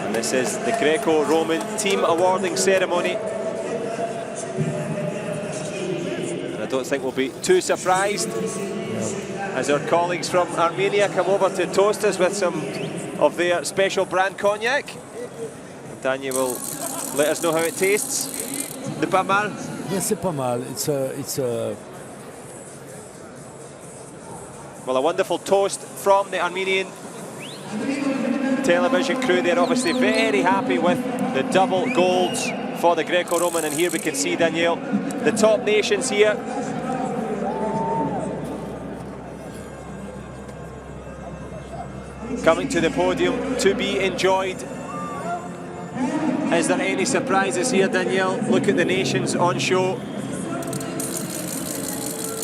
And this is the Greco-Roman team awarding ceremony. And I don't think we'll be too surprised as our colleagues from Armenia come over to toast us with some of their special brand cognac. Daniel will let us know how it tastes. The pas mal? Yes, c'est pas mal. It's a well, a wonderful toast from the Armenian television crew. They're obviously very happy with the double golds for the Greco-Roman, and here we can see, Danielle, the top nations here. Coming to the podium to be enjoyed. Is there any surprises here, Danielle? Look at the nations on show.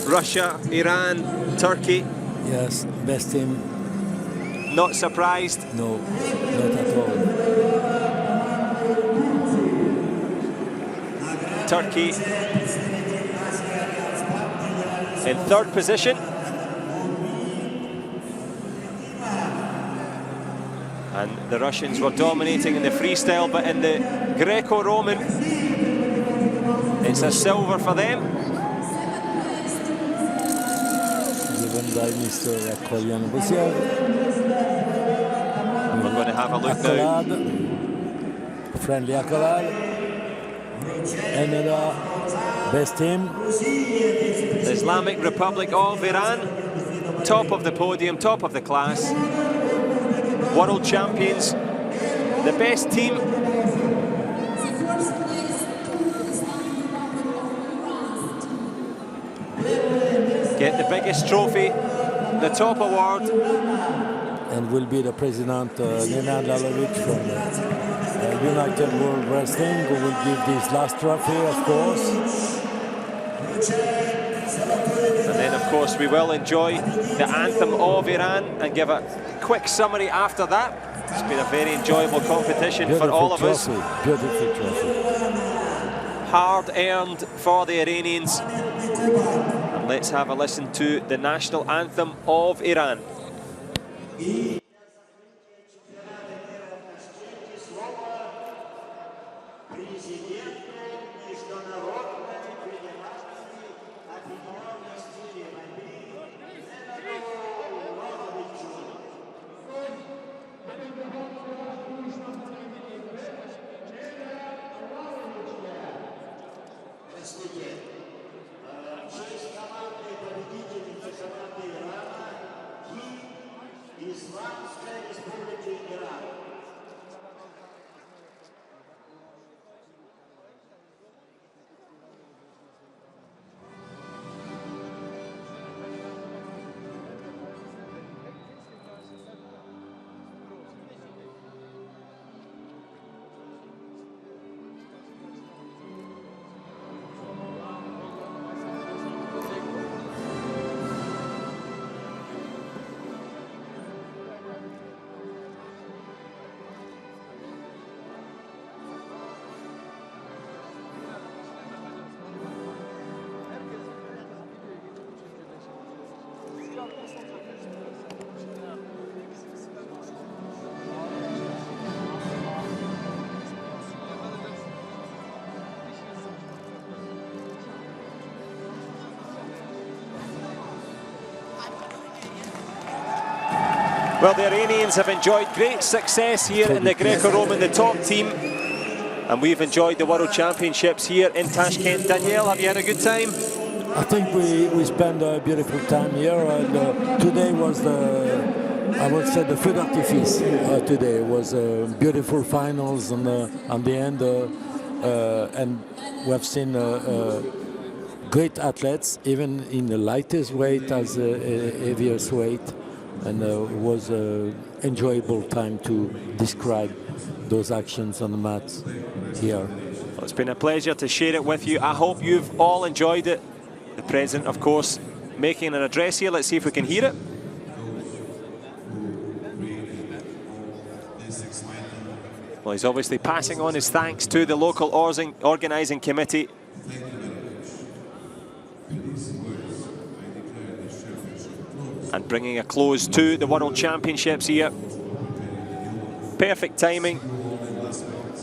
Russia, Iran, Turkey. Yes, best team. Not surprised? No, not at all. Turkey in third position. And the Russians were dominating in the freestyle, but in the Greco-Roman, it's a silver for them. Given by Mr. Akolian Busiev. We're going to have a look accolade. now. Friendly accolade. Another best team. The Islamic Republic of Iran, top of the podium, top of the class. World champions, the best team. Get the biggest trophy, the top award. And will be the president, Nenad Lalovic from United World Wrestling, who will give this last trophy, of course. And then, of course, we will enjoy the anthem of Iran and give a quick summary after that. It's been a very enjoyable competition for all of us. Beautiful trophy. Hard earned for the Iranians. And let's have a listen to the national anthem of Iran. Well, the Iranians have enjoyed great success here in the Greco-Roman, the top team. And we've enjoyed the World Championships here in Tashkent. Danielle, have you had a good time? I think we spent a beautiful time here, and today was I would say the feu d'artifice. Today was beautiful finals on the end, and we have seen great athletes, even in the lightest weight as heaviest weight, and it was an enjoyable time to describe those actions on the mats here. Well, it's been a pleasure to share it with you. I hope you've all enjoyed it. The President, of course, making an address here. Let's see if we can hear it. Well, he's obviously passing on his thanks to the local organising committee. And bringing a close to the World Championships here. Perfect timing,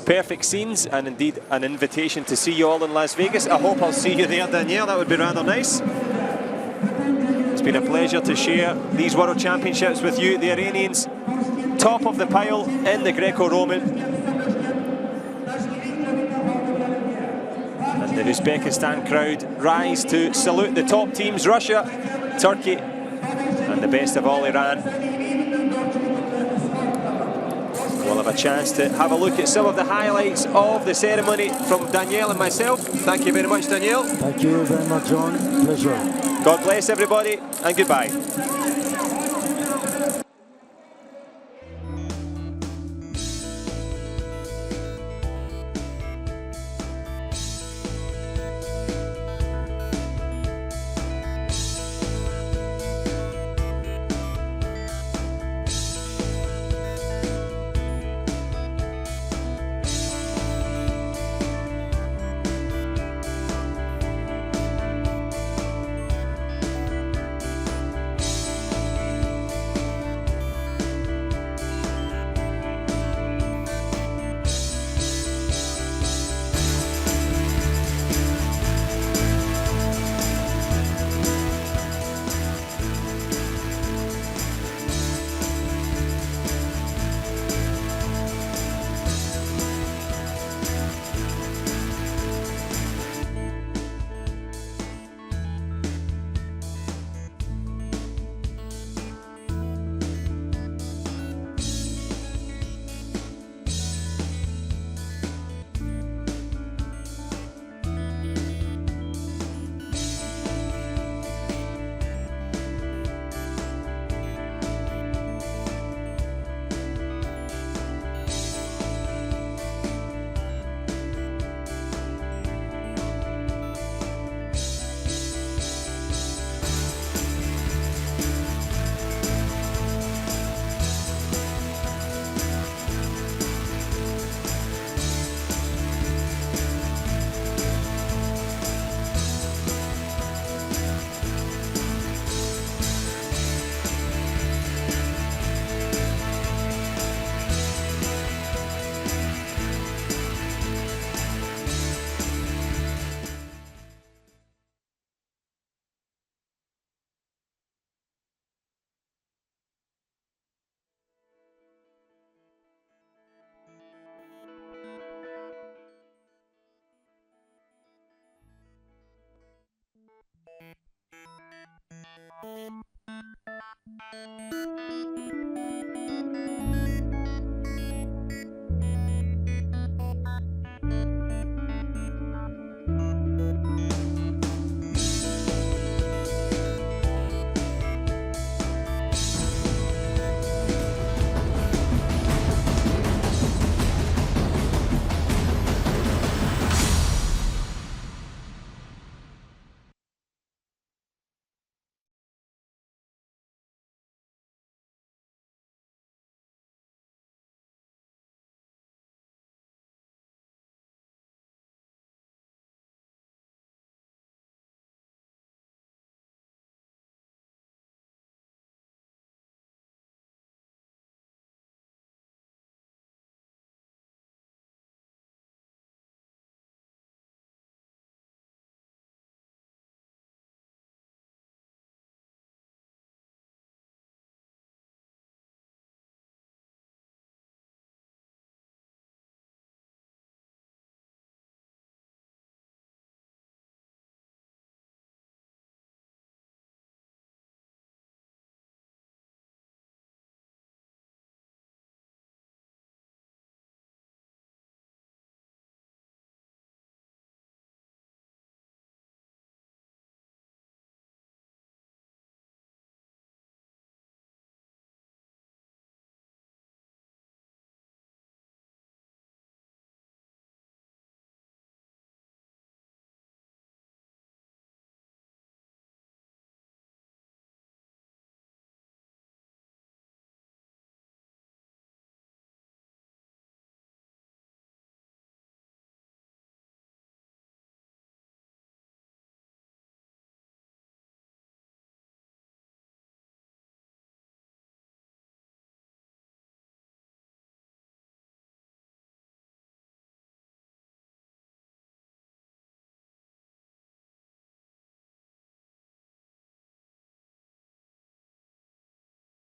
perfect scenes, and indeed an invitation to see you all in Las Vegas. I hope I'll see you there, Danielle. That would be rather nice. It's been a pleasure to share these World Championships with you. The Iranians, top of the pile in the Greco-Roman. And the Uzbekistan crowd rise to salute the top teams, Russia, Turkey, and the best of all, Iran. We'll have a chance to have a look at some of the highlights of the ceremony from Danielle and myself. Thank you very much, Danielle. Thank you very much, John. Pleasure. God bless everybody, and goodbye. Tashkent.